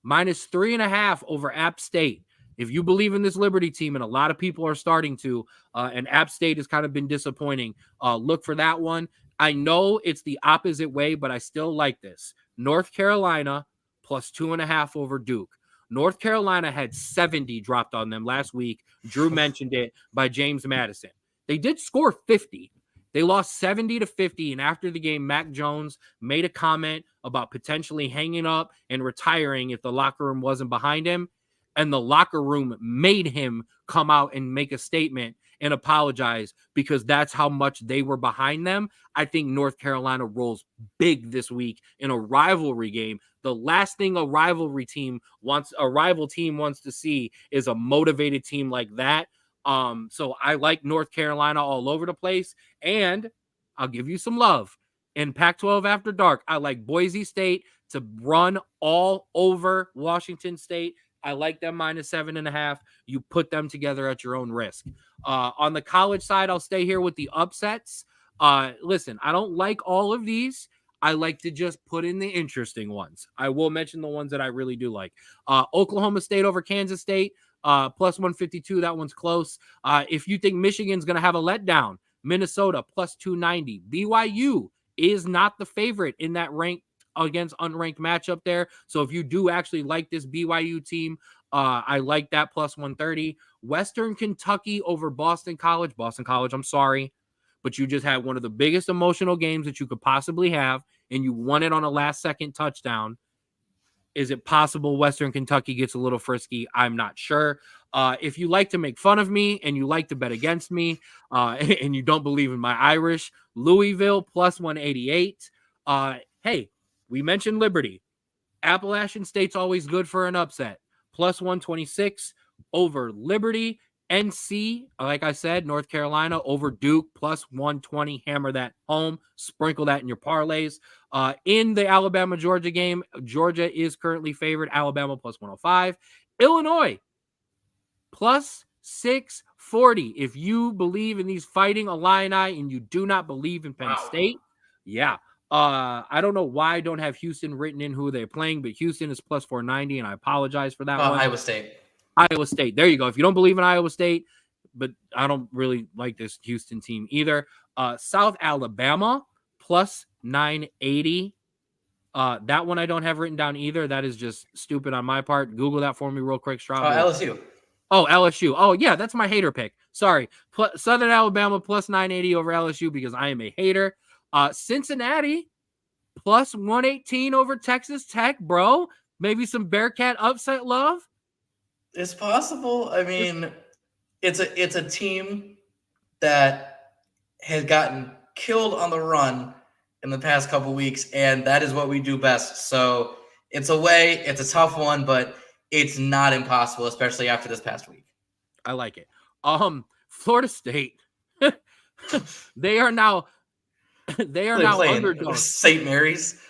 B: -3.5 over App State. If you believe in this Liberty team, and a lot of people are starting to, and App State has kind of been disappointing, look for that one. I know it's the opposite way, but I still like this. North Carolina +2.5 over Duke. North Carolina had 70 dropped on them last week. Drew mentioned it by James Madison. They did score 50. They lost 70-50, and after the game, Mac Jones made a comment about potentially hanging up and retiring if the locker room wasn't behind him, and the locker room made him come out and make a statement and apologize because that's how much they were behind them. I think North Carolina rolls big this week in a rivalry game. The last thing a rival team wants to see is a motivated team like that. So I like North Carolina all over the place, and I'll give you some love. In Pac-12 After Dark, I like Boise State to run all over Washington State. I like them -7.5. You put them together at your own risk. On the college side, I'll stay here with the upsets. Listen, I don't like all of these. I like to just put in the interesting ones. I will mention the ones that I really do like. Oklahoma State over Kansas State, +152. That one's close. If you think Michigan's going to have a letdown, Minnesota +290. BYU is not the favorite in that ranked against unranked matchup there. So if you do actually like this BYU team, I like that +130. Western Kentucky over Boston College. Boston College, I'm sorry, but you just had one of the biggest emotional games that you could possibly have, and you won it on a last-second touchdown. Is it possible Western Kentucky gets a little frisky? I'm not sure. If you like to make fun of me and you like to bet against me and you don't believe in my Irish, Louisville +188. Hey, we mentioned Liberty. Appalachian State's always good for an upset. +126 over Liberty. NC, like I said, North Carolina over Duke +120. Hammer that home. Sprinkle that in your parlays. In the Alabama-Georgia game, Georgia is currently favored. Alabama +105. Illinois +640. If you believe in these Fighting Illini and you do not believe in Penn State, yeah. I don't know why I don't have Houston written in who they're playing, but Houston is +490, and I apologize for that one.
C: Iowa State.
B: Iowa State. There you go. If you don't believe in Iowa State, but I don't really like this Houston team either. South Alabama +980. That one I don't have written down either. That is just stupid on my part. Google that for me real quick, Straub.
C: LSU.
B: Oh, LSU. Oh, yeah, that's my hater pick. Sorry. Southern Alabama +980 over LSU because I am a hater. Cincinnati +118 over Texas Tech, bro. Maybe some Bearcat upset love.
C: It's possible. I mean, it's a team that has gotten killed on the run in the past couple weeks, and that is what we do best. So it's a tough one, but it's not impossible, especially after this past week.
B: I like it. Florida State. They are now underdogs.
C: St. Mary's.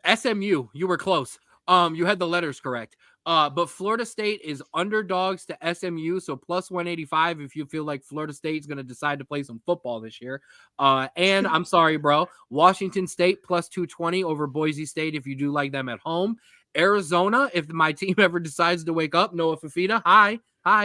B: SMU. You were close. You had the letters correct. But Florida State is underdogs to SMU, so +185 if you feel like Florida State's going to decide to play some football this year. And I'm sorry, bro, Washington State +220 over Boise State if you do like them at home. Arizona, if my team ever decides to wake up, Noah Fafita, hi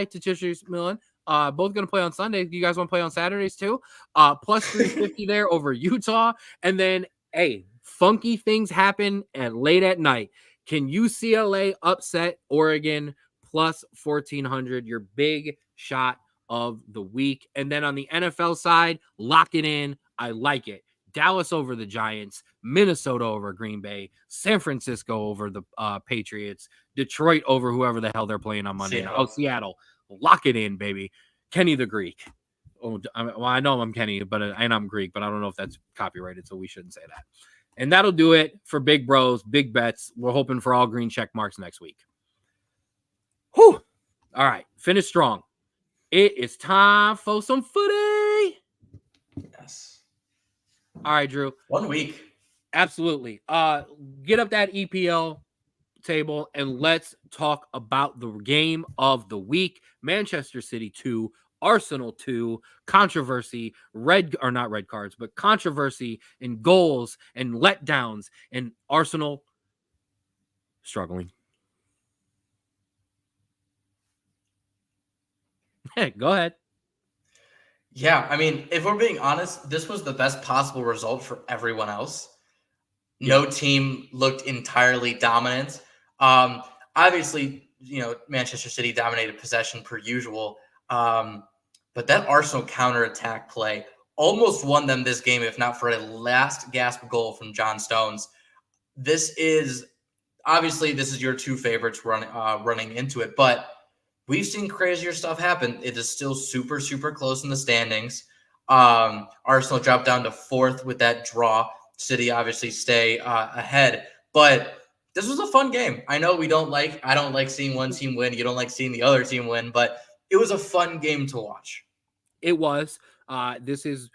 B: to Cheshire Millen. Both going to play on Sunday. You guys want to play on Saturdays too? +350 there over Utah. And then, hey, funky things happen late at night. Can UCLA upset Oregon +1400? Your big shot of the week. And then on the NFL side, lock it in. I like it. Dallas over the Giants, Minnesota over Green Bay, San Francisco over the Patriots, Detroit over whoever the hell they're playing on Monday. Seattle. Lock it in, baby. Kenny the Greek. Oh, well, I know I'm Kenny, and I'm Greek, but I don't know if that's copyrighted, so we shouldn't say that. And that'll do it for Big Bros, Big Bets. We're hoping for all green check marks next week. Whew. All right. Finish strong. It is time for some footy.
C: Yes.
B: All right, Drew.
C: 1 week.
B: Absolutely. Get up that EPL table and let's talk about the game of the week. Manchester City 2, Arsenal 2, controversy, not red cards, but controversy and goals and letdowns, and Arsenal struggling. Hey, go ahead.
C: Yeah, I mean, if we're being honest, this was the best possible result for everyone else. No team looked entirely dominant. Obviously, Manchester City dominated possession per usual. But that Arsenal counterattack play almost won them this game, if not for a last gasp goal from John Stones. This is obviously your two favorites running into it, but we've seen crazier stuff happen. It is still super, super close in the standings. Arsenal dropped down to 4th with that draw. City obviously stay ahead, but this was a fun game. I know I don't like seeing one team win. You don't like seeing the other team win, but it was a fun game to watch.
B: It was. This is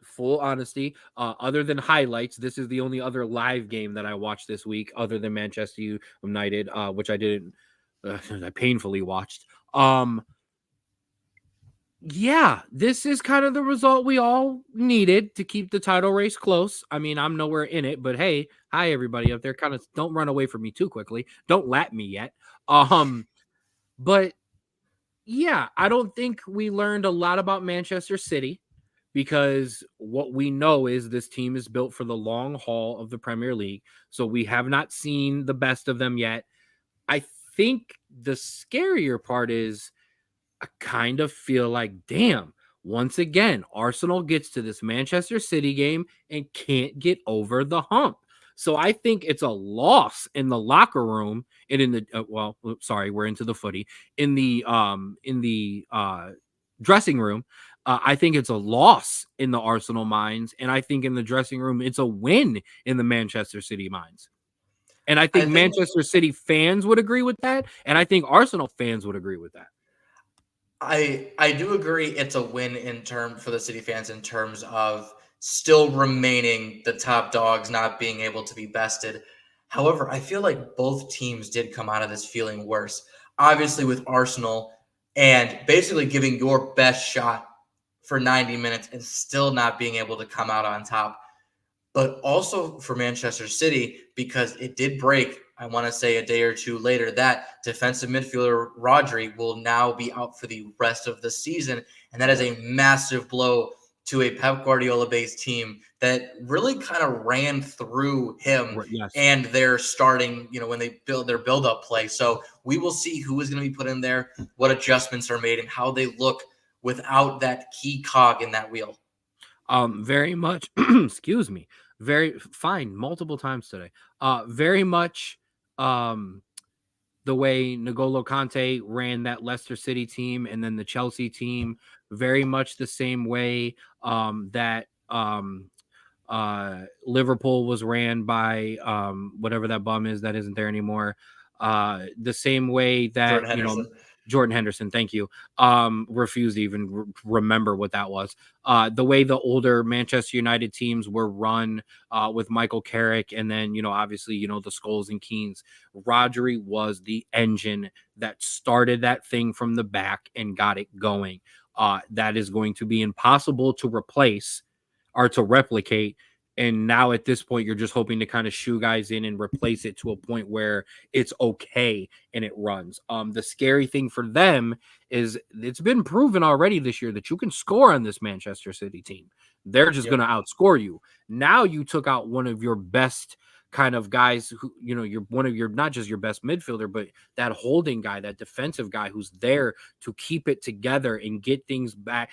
B: full honesty. Other than highlights, this is the only other live game that I watched this week, other than Manchester United, which I didn't. I painfully watched. Yeah, this is kind of the result we all needed to keep the title race close. I mean, I'm nowhere in it, but hey, hi everybody up there. Kind of don't run away from me too quickly. Don't lap me yet. But yeah, I don't think we learned a lot about Manchester City, because what we know is this team is built for the long haul of the Premier League. So we have not seen the best of them yet. I think the scarier part is I kind of feel like, damn, once again, Arsenal gets to this Manchester City game and can't get over the hump. So I think it's a loss in the locker room and in the we're into the footy in the dressing room. I think it's a loss in the Arsenal minds, and I think in the dressing room it's a win in the Manchester City minds. And I think Manchester City fans would agree with that, and I think Arsenal fans would agree with that.
C: I do agree it's a win for the City fans in terms of still remaining the top dogs, not being able to be bested. However, I feel like both teams did come out of this feeling worse. Obviously, with Arsenal and basically giving your best shot for 90 minutes and still not being able to come out on top. But also for Manchester City, because it did break, I want to say a day or two later, that defensive midfielder Rodri will now be out for the rest of the season. And that is a massive blow to a Pep Guardiola-based team that really kind of ran through him and their starting, when they build their build-up play. So we will see who is going to be put in there, what adjustments are made, and how they look without that key cog in that wheel.
B: Very much, excuse me, very fine multiple times today. Very much the way N'Golo Kante ran that Leicester City team and then the Chelsea team, very much the same way that Liverpool was ran by whatever that bum is that isn't there anymore. The same way that Jordan Henderson, thank you. Refused to even remember what that was. The way the older Manchester United teams were run with Michael Carrick, and then obviously the Scholes and Keanes. Rodri was the engine that started that thing from the back and got it going. That is going to be impossible to replace or to replicate. And now at this point, you're just hoping to kind of shoe guys in and replace it to a point where it's okay and it runs. The scary thing for them is it's been proven already this year that you can score on this Manchester City team. They're just going to outscore you. Now you took out one of your best kind of guys who, you're one of your, not just your best midfielder, but that holding guy, that defensive guy who's there to keep it together and get things back,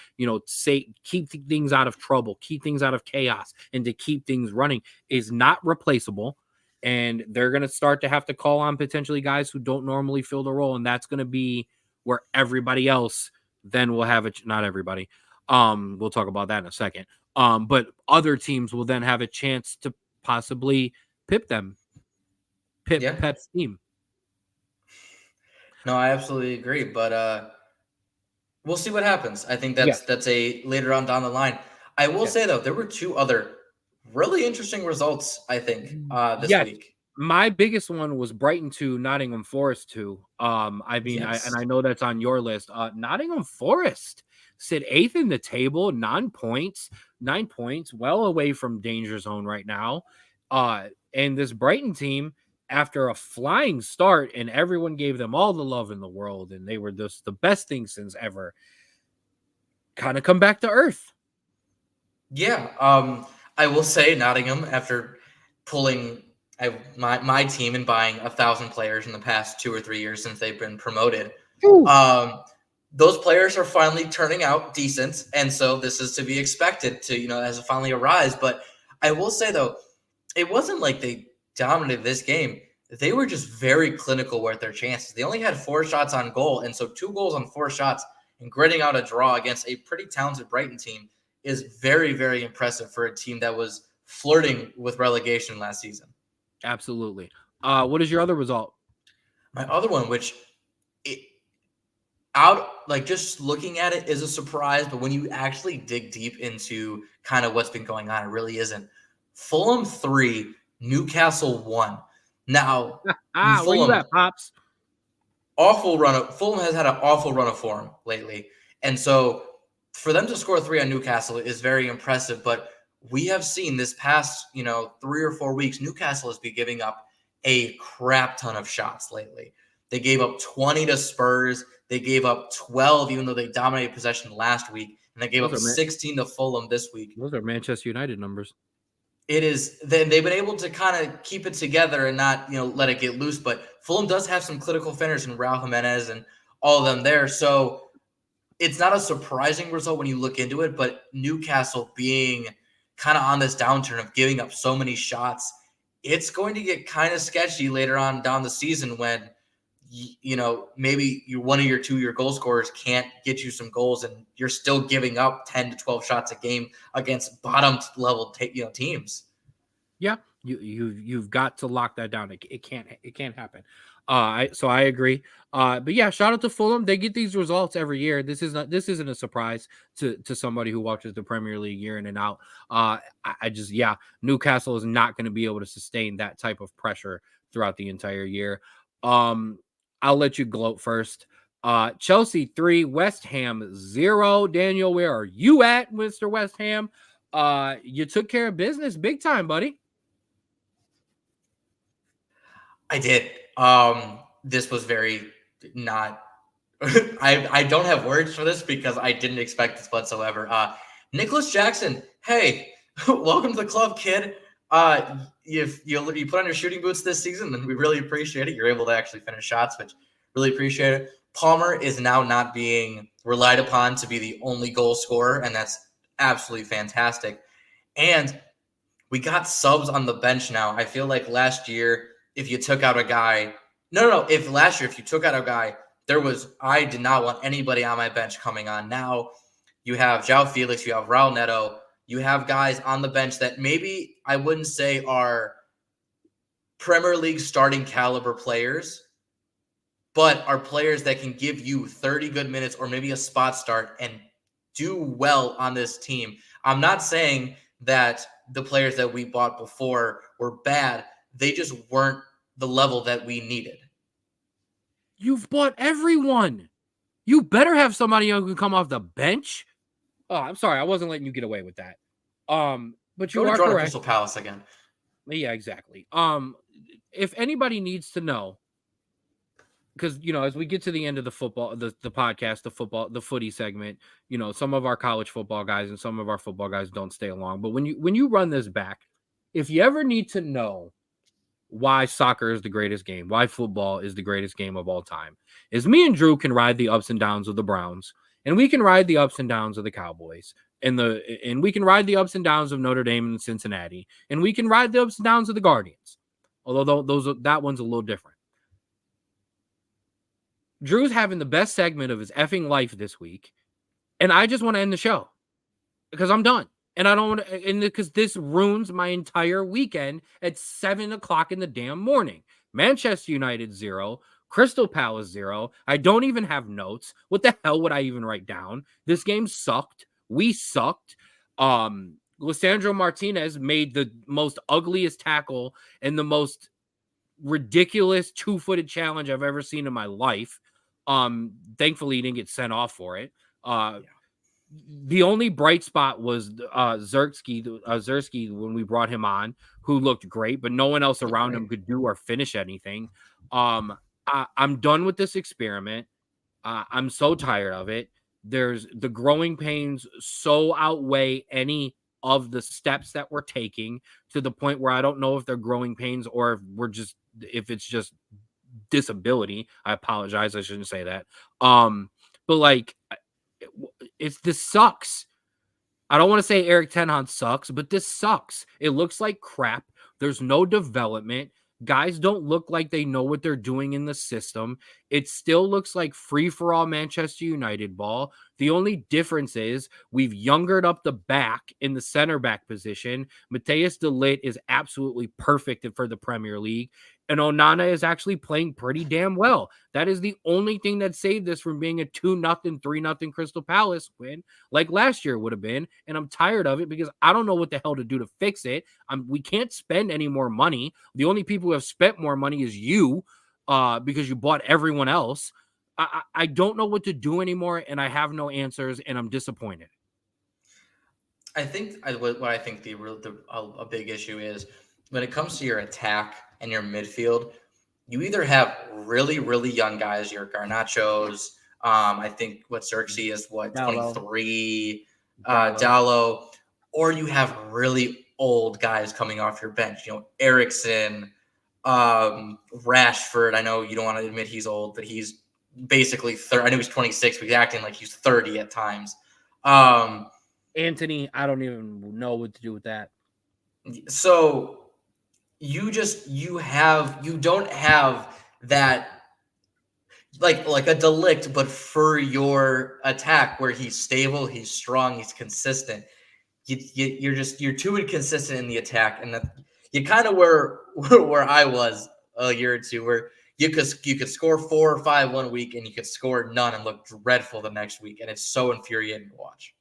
B: keep things out of trouble, keep things out of chaos, and to keep things running is not replaceable. And they're going to start to have to call on potentially guys who don't normally fill the role. And that's going to be where everybody else then will have it. Not everybody. We'll talk about that in a second. But other teams will then have a chance to possibly Pep's team.
C: No, I absolutely agree, but we'll see what happens. I think that's a later on down the line. I will say though, there were two other really interesting results, I think, this week.
B: My biggest one was Brighton 2, Nottingham Forest 2. I know that's on your list. Nottingham Forest sit 8th in the table, 9 points, well away from danger zone right now. And this Brighton team, after a flying start, and everyone gave them all the love in the world, and they were just the best thing since ever, kind of come back to earth.
C: Yeah. I will say Nottingham, after pulling my team and buying 1,000 players in the past 2 or 3 years since they've been promoted, those players are finally turning out decent, and so this is to be expected to, as it finally arise. But I will say though, it wasn't like they dominated this game. They were just very clinical with their chances. They only had 4 shots on goal, and so 2 goals on 4 shots and gritting out a draw against a pretty talented Brighton team is very, very impressive for a team that was flirting with relegation last season.
B: Absolutely. What is your other result?
C: My other one, which out like just looking at it is a surprise, but when you actually dig deep into kind of what's been going on, it really isn't. Fulham 3, Newcastle 1. Now,
B: Where you
C: Fulham
B: at, Pops?
C: Fulham has had an awful run of form lately. And so for them to score 3 on Newcastle is very impressive, but we have seen this past, 3 or 4 weeks, Newcastle has been giving up a crap ton of shots lately. They gave up 20 to Spurs. They gave up 12, even though they dominated possession last week. And they gave up 16 to Fulham this week.
B: Those are Manchester United numbers.
C: It is. They've been able to kind of keep it together and not, let it get loose. But Fulham does have some clinical finishes in Raul Jimenez and all of them there. So it's not a surprising result when you look into it. But Newcastle being kind of on this downturn of giving up so many shots, it's going to get kind of sketchy later on down the season when maybe one of your goal scorers can't get you some goals and you're still giving up 10 to 12 shots a game against bottom level teams.
B: Yeah, you've got to lock that down. It can't happen. So I agree. But yeah, shout out to Fulham. They get these results every year. This isn't a surprise to somebody who watches the Premier League year in and out. Newcastle is not going to be able to sustain that type of pressure throughout the entire year. I'll let you gloat first. Chelsea 3, West Ham 0. Daniel, where are you at, Mr. West Ham? You took care of business big time, buddy.
C: I did. This was very not. I don't have words for this because I didn't expect this whatsoever. Nicholas Jackson, hey, welcome to the club, kid. You put on your shooting boots this season, and we really appreciate it. You're able to actually finish shots, which really appreciate it. Palmer is now not being relied upon to be the only goal scorer, and that's absolutely fantastic. And we got subs on the bench now. I feel like last year, if you took out a guy, if you took out a guy, I did not want anybody on my bench coming on. Now you have João Felix, you have Raul Neto, you have guys on the bench that maybe I wouldn't say are Premier League starting caliber players, but are players that can give you 30 good minutes or maybe a spot start and do well on this team. I'm not saying that the players that we bought before were bad. They just weren't the level that we needed.
B: You've bought everyone. You better have somebody who can come off the bench. Oh, I'm sorry. I wasn't letting you get away with that. But you are correct.
C: Crystal Palace again.
B: Yeah, exactly. If anybody needs to know, because as we get to the end of the podcast, the footy segment, some of our college football guys and some of our football guys don't stay along. But when you run this back, if you ever need to know why soccer is the greatest game, why football is the greatest game of all time, is me and Drew can ride the ups and downs of the Browns, and we can ride the ups and downs of the Cowboys, and we can ride the ups and downs of Notre Dame and Cincinnati, and we can ride the ups and downs of the Guardians. Although that one's a little different. Drew's having the best segment of his effing life this week, and I just want to end the show because I'm done. And I don't want to, and because this ruins my entire weekend at 7:00 in the damn morning. Manchester United 0, Crystal Palace 0. I don't even have notes. What the hell would I even write down? This game sucked. We sucked. Lisandro Martinez made the most ugliest tackle and the most ridiculous 2-footed challenge I've ever seen in my life. Thankfully, he didn't get sent off for it. The only bright spot was Zerski when we brought him on, who looked great, but no one else around him could do or finish anything. I'm done with this experiment. I'm so tired of it. The growing pains so outweigh any of the steps that we're taking to the point where I don't know if they're growing pains or if it's just disability. I apologize. I shouldn't say that. but like, this sucks. I don't want to say Eric Ten Hag sucks, but this sucks. It looks like crap. There's no development. Guys don't look like they know what they're doing in the system. It still looks like free-for-all Manchester United ball. The only difference is we've youngered up the back in the center back position. Matthias de Ligt is absolutely perfect for the Premier League. And Onana is actually playing pretty damn well. That is the only thing that saved us from being a 2-0, 3-0 Crystal Palace win like last year would have been. And I'm tired of it because I don't know what the hell to do to fix it. We can't spend any more money. The only people who have spent more money is you because you bought everyone else. I don't know what to do anymore, and I have no answers, and I'm disappointed.
C: I think what I think a big issue is when it comes to your attack and your midfield, you either have really, really young guys, your Garnachos. I think what Xerxes is 23, Dallo, or you have really old guys coming off your bench. Ericsson, Rashford. I know you don't want to admit he's old, but he's basically 30. I know he's 26, but he's acting like he's 30 at times.
B: Anthony, I don't even know what to do with that.
C: So you don't have that like a de Ligt, but for your attack where he's stable, he's strong, he's consistent. You're too inconsistent in the attack, and that you kind of where I was a year or two, where you could score 4 or 5 1 week, and you could score none and look dreadful the next week, and it's so infuriating to watch.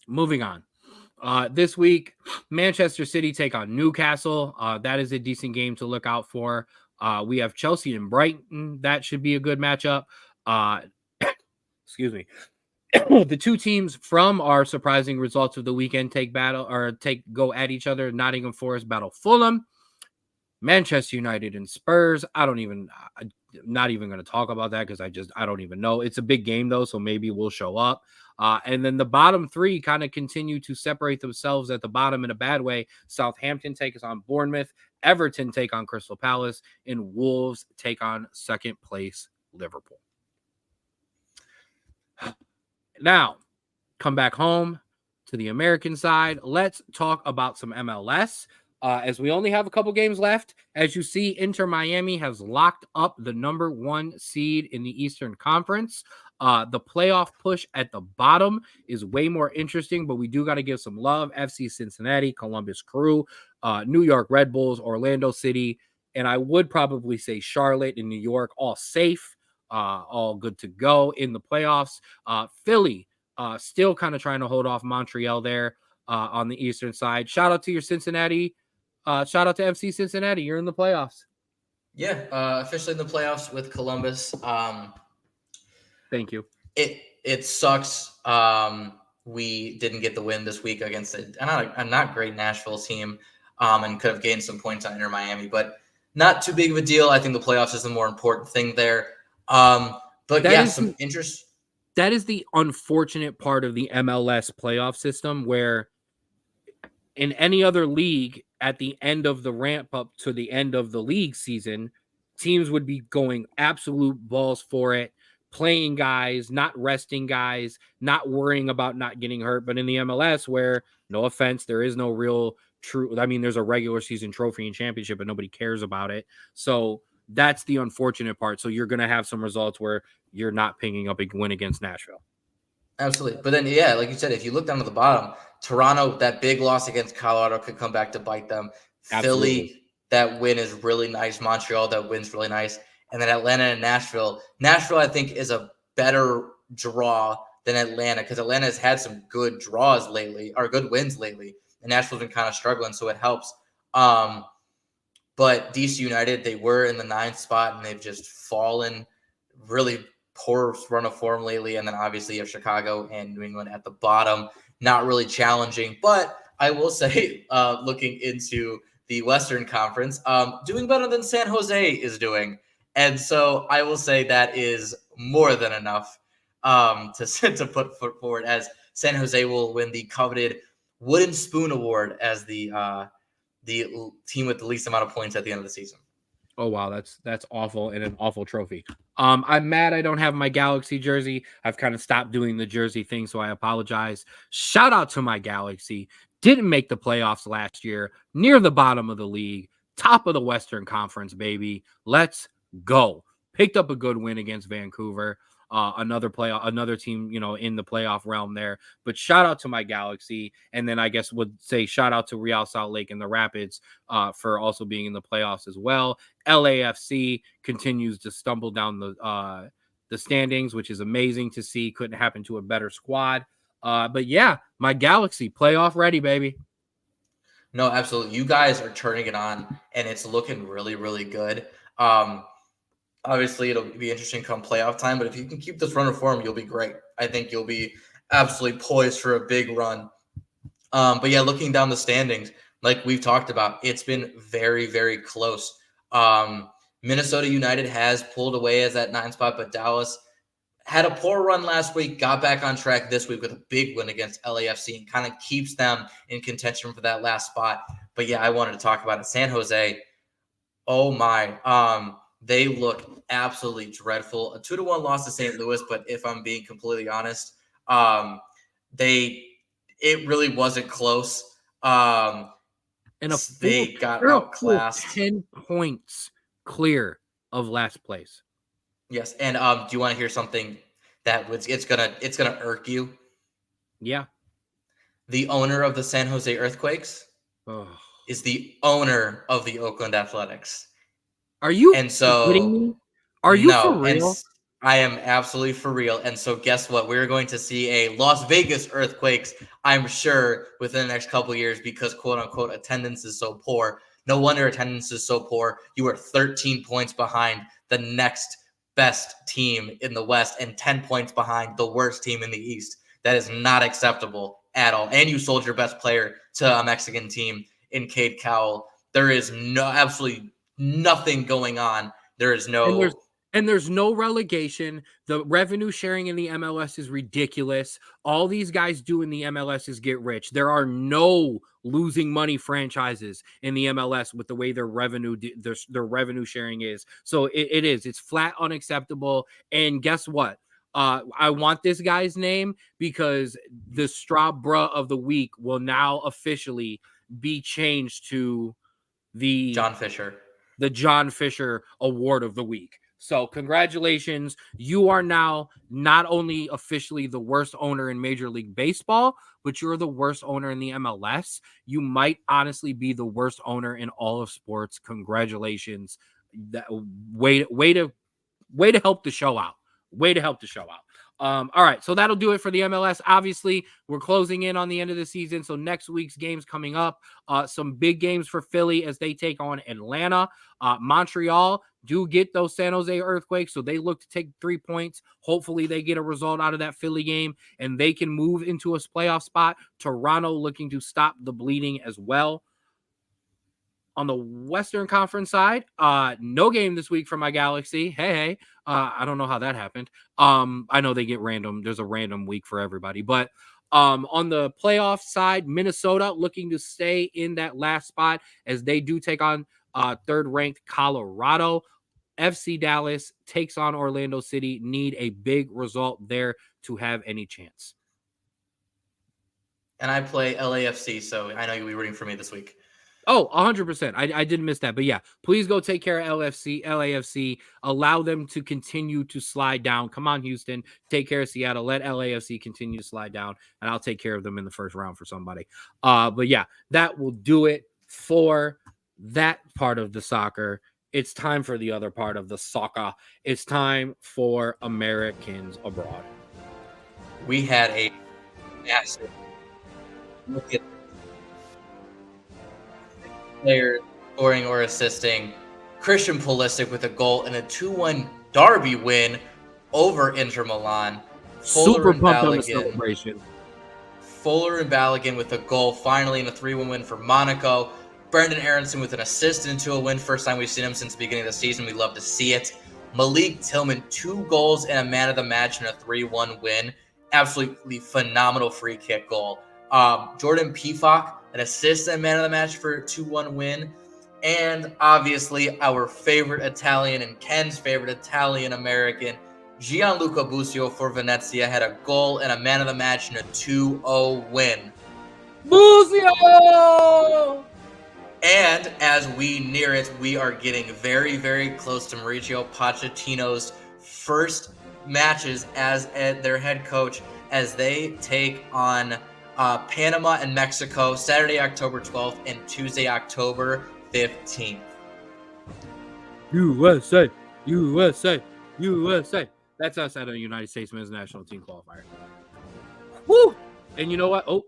B: Moving on. This week, Manchester City take on Newcastle. That is a decent game to look out for. We have Chelsea and Brighton. That should be a good matchup. Excuse me. The two teams from our surprising results of the weekend go at each other. Nottingham Forest battle Fulham. Manchester United and Spurs. I'm not even going to talk about that because I don't even know. It's a big game though, so maybe we'll show up. And then the bottom three kind of continue to separate themselves at the bottom in a bad way. Southampton take us on Bournemouth, Everton take on Crystal Palace, and Wolves take on second place Liverpool. Now, come back home to the American side. Let's talk about some MLS. As we only have a couple games left, as you see, Inter Miami has locked up the number 1 seed in the Eastern Conference. The playoff push at the bottom is way more interesting, but we do got to give some love. FC Cincinnati, Columbus Crew, New York Red Bulls, Orlando City, and I would probably say Charlotte and New York, all safe, all good to go in the playoffs. Philly, still kind of trying to hold off Montreal there on the Eastern side. Shout out to your Cincinnati. Shout out to FC Cincinnati. You're in the playoffs.
C: Yeah, officially in the playoffs with Columbus.
B: Thank you.
C: It sucks. We didn't get the win this week against a not great Nashville team, and could have gained some points on Inter Miami, but not too big of a deal. I think the playoffs is the more important thing there. But that yeah, some interest.
B: That is the unfortunate part of the MLS playoff system, where in any other league, at the end of the ramp up to the end of the league season, teams would be going absolute balls for it, playing guys, not resting guys, not worrying about not getting hurt. But in the MLS, where, no offense, there is no real true, I mean, there's a regular season trophy and championship, but nobody cares about it. So that's the unfortunate part. So you're going to have some results where you're not picking up a win against Nashville.
C: Absolutely. But then, yeah, like you said, if you look down to the bottom, Toronto, that big loss against Colorado could come back to bite them. Absolutely. Philly, that win is really nice. Montreal, that win's really nice. And then Atlanta and Nashville. Nashville, I think, is a better draw than Atlanta, because Atlanta has had some good draws lately, or good wins lately. And Nashville's been kind of struggling, so it helps. But DC United, they were in the 9th spot, and they've just fallen really poor run of form lately. And then obviously you have Chicago and New England at the bottom, not really challenging. But I will say, looking into the Western Conference, doing better than San Jose is doing. And so I will say that is more than enough to put forward, as San Jose will win the coveted Wooden Spoon Award as the team with the least amount of points at the end of the season.
B: Oh wow, that's awful and an awful trophy. I'm mad I don't have my Galaxy jersey. I've kind of stopped doing the jersey thing, so I apologize. Shout out to my Galaxy. Didn't make the playoffs last year, near the bottom of the league, top of the Western Conference, baby. Let's go. Picked up a good win against Vancouver. Another team, in the playoff realm there. But shout out to my Galaxy, and then I guess would say shout out to Real Salt Lake and the Rapids for also being in the playoffs as well. LAFC continues to stumble down the standings, which is amazing to see. Couldn't happen to a better squad. But yeah, my Galaxy playoff ready, baby.
C: No, absolutely. You guys are turning it on, and it's looking really, really good. Obviously, it'll be interesting come playoff time, but if you can keep this run of form, you'll be great. I think you'll be absolutely poised for a big run. But yeah, looking down the standings, like we've talked about, it's been very, very close. Minnesota United has pulled away as that 9th spot, but Dallas had a poor run last week, got back on track this week with a big win against LAFC and kind of keeps them in contention for that last spot. But yeah, I wanted to talk about it. San Jose, oh my, they look absolutely dreadful. A 2-1 loss to St. Louis, but if I'm being completely honest, it really wasn't close.
B: And
C: They got outclassed.
B: 10 points clear of last place.
C: Yes, and do you want to hear something that it's gonna irk you?
B: Yeah.
C: The owner of the San Jose Earthquakes is the owner of the Oakland Athletics.
B: Are you
C: kidding
B: me? Are you for real?
C: I am absolutely for real. And so guess what? We're going to see a Las Vegas Earthquakes, I'm sure, within the next couple of years because, quote unquote, attendance is so poor. No wonder attendance is so poor. You are 13 points behind the next best team in the West and 10 points behind the worst team in the East. That is not acceptable at all. And you sold your best player to a Mexican team in Cade Cowell. There is absolutely nothing going on. There is no...
B: And there's no relegation. The revenue sharing in the MLS is ridiculous. All these guys do in the MLS is get rich. There are no losing money franchises in the MLS with the way their revenue sharing is. So it's flat unacceptable. And guess what? I want this guy's name because the Straub bruh of the week will now officially be changed to the
C: John Fisher
B: Award of the week. So congratulations. You are now not only officially the worst owner in Major League Baseball, but you're the worst owner in the MLS. You might honestly be the worst owner in all of sports. Congratulations. Way to help the show out. All right, so that'll do it for the MLS. Obviously, we're closing in on the end of the season, so next week's games coming up. Some big games for Philly as they take on Atlanta. Montreal do get those San Jose Earthquakes, so they look to take 3 points. Hopefully, they get a result out of that Philly game, and they can move into a playoff spot. Toronto looking to stop the bleeding as well. On the Western Conference side, no game this week for my Galaxy. Hey. I don't know how that happened. I know they get random. There's a random week for everybody. But on the playoff side, Minnesota looking to stay in that last spot as they do take on third-ranked Colorado. FC Dallas takes on Orlando City. Need a big result there to have any chance.
C: And I play LAFC, so I know you'll be rooting for me this week.
B: Oh, 100%. I didn't miss that. But yeah, please go take care of LAFC. Allow them to continue to slide down. Come on, Houston. Take care of Seattle. Let LAFC continue to slide down, and I'll take care of them in the first round for somebody. But yeah, that will do it for that part of the soccer. It's time for the other part of the soccer. It's time for Americans abroad.
C: We had a massive look at players scoring or assisting. Christian Pulisic with a goal and a 2-1 derby win over Inter Milan.
B: Super pumped on the celebration.
C: Fuller and Balogun with a goal, finally in a 3-1 win for Monaco. Brendan Aronson with an assist into a win. First time we've seen him since the beginning of the season. We love to see it. Malik Tillman, 2 goals and a man of the match in a 3-1 win. Absolutely phenomenal free kick goal. Jordan Pifak, an assist and man of the match for a 2-1 win. And obviously, our favorite Italian and Ken's favorite Italian-American, Gianluca Busio for Venezia, had a goal and a man of the match in a 2-0 win.
B: Busio!
C: And as we near it, we are getting very, very close to Mauricio Pochettino's first matches as their head coach as they take on Panama and Mexico Saturday, October 12th and Tuesday, October 15th.
B: USA, USA, USA. That's us at a United States men's national team qualifier. Woo! And you know what? Oh,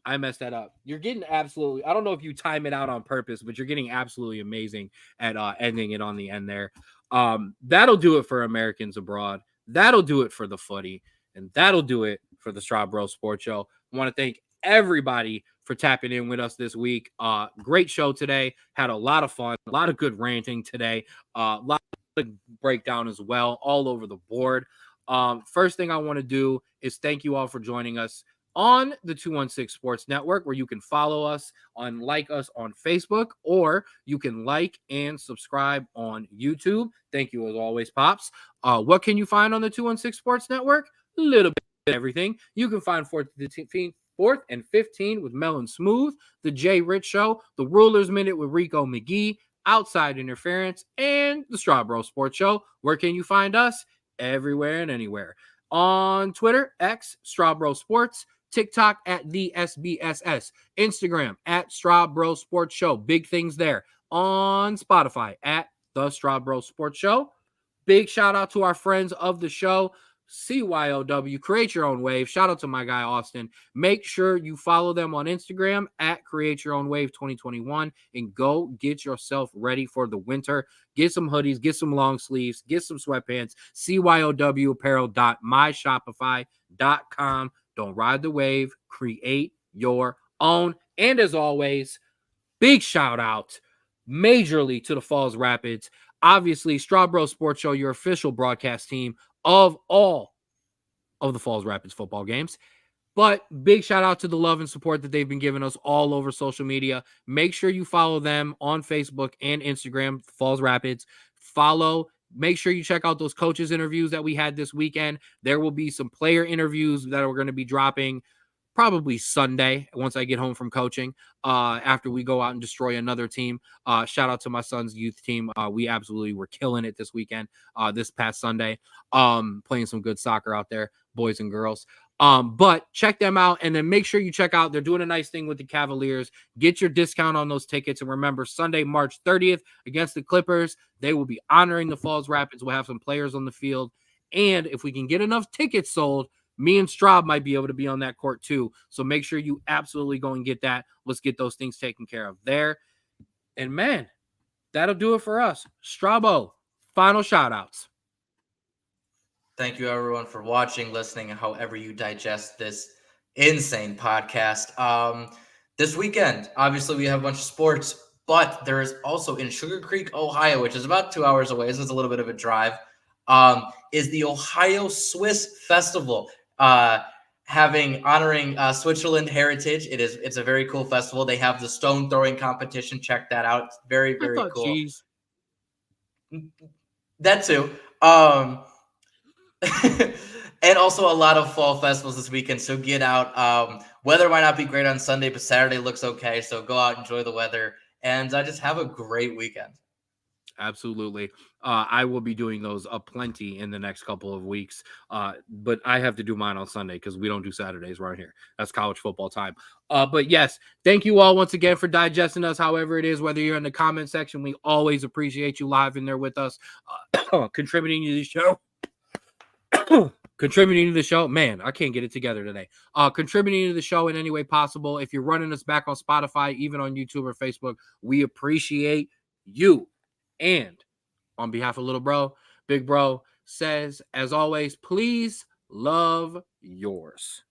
B: I messed that up. You're getting absolutely, I don't know if you time it out on purpose, but you're getting absolutely amazing at ending it on the end there. That'll do it for Americans abroad. That'll do it for the footy. And that'll do it for the Straub Sports Show. I want to thank everybody for tapping in with us this week. Great show today. Had a lot of fun, a lot of good ranting today, a lot of breakdown as well, all over the board. First thing I want to do is thank you all for joining us on the 216 Sports Network, where you can follow us on, like us on Facebook, or you can like and subscribe on YouTube. Thank you as always, Pops. What can you find on the 216 Sports Network? A little bit of everything. You can find 4th and 15 with Melon Smooth, the Jay Rich Show, the Ruler's Minute with Rico McGee, Outside Interference, and the Straub Sports Show. Where can you find us? Everywhere and anywhere. On Twitter, X, Straub Sports, TikTok at the SBSS, Instagram at Straub Sports Show. Big things there. On Spotify at the Straub Sports Show. Big shout out to our friends of the show, CYOW, Create Your Own Wave. Shout out to my guy, Austin. Make sure you follow them on Instagram at Create Your Own Wave 2021 and go get yourself ready for the winter. Get some hoodies, get some long sleeves, get some sweatpants, CYOWapparel.myshopify.com. Don't ride the wave, create your own. And as always, big shout out majorly to the Falls Rapids. Obviously, Straub Sports Show, your official broadcast team of all of the Falls Rapids football games. But big shout out to the love and support that they've been giving us all over social media. Make sure you follow them on Facebook and Instagram, Falls Rapids. Make sure you check out those coaches interviews that we had this weekend. There will be some player interviews that are going to be dropping probably Sunday once I get home from coaching, after we go out and destroy another team. Shout out to my son's youth team. We absolutely were killing it this weekend, this past Sunday, playing some good soccer out there, boys and girls. But check them out, and then make sure you check out, they're doing a nice thing with the Cavaliers. Get your discount on those tickets. And remember, Sunday, March 30th against the Clippers, they will be honoring the Falls Rapids. We'll have some players on the field. And if we can get enough tickets sold, me and Straub might be able to be on that court too. So make sure you absolutely go and get that. Let's get those things taken care of there. And man, that'll do it for us. Straubo, final shout outs.
C: Thank you everyone for watching, listening, and however you digest this insane podcast. This weekend, obviously we have a bunch of sports, but there is also in Sugar Creek, Ohio, which is about 2 hours away, so it's a little bit of a drive, is the Ohio Swiss Festival. Honoring Switzerland heritage. It's a very cool festival. They have the stone throwing competition. Check that out. It's very, very cool.
B: Geez.
C: That too. And also a lot of fall festivals this weekend. So get out. Weather might not be great on Sunday, but Saturday looks okay. So go out, enjoy the weather, and just have a great weekend.
B: Absolutely. I will be doing those aplenty in the next couple of weeks. But I have to do mine on Sunday because we don't do Saturdays right here. That's college football time. But yes, thank you all once again for digesting us, however it is, whether you're in the comment section. We always appreciate you live in there with us, contributing to the show. Contributing to the show. Man, I can't get it together today. Contributing to the show in any way possible. If you're running us back on Spotify, even on YouTube or Facebook, we appreciate you. And on behalf of little bro, big bro says, as always, please love yours.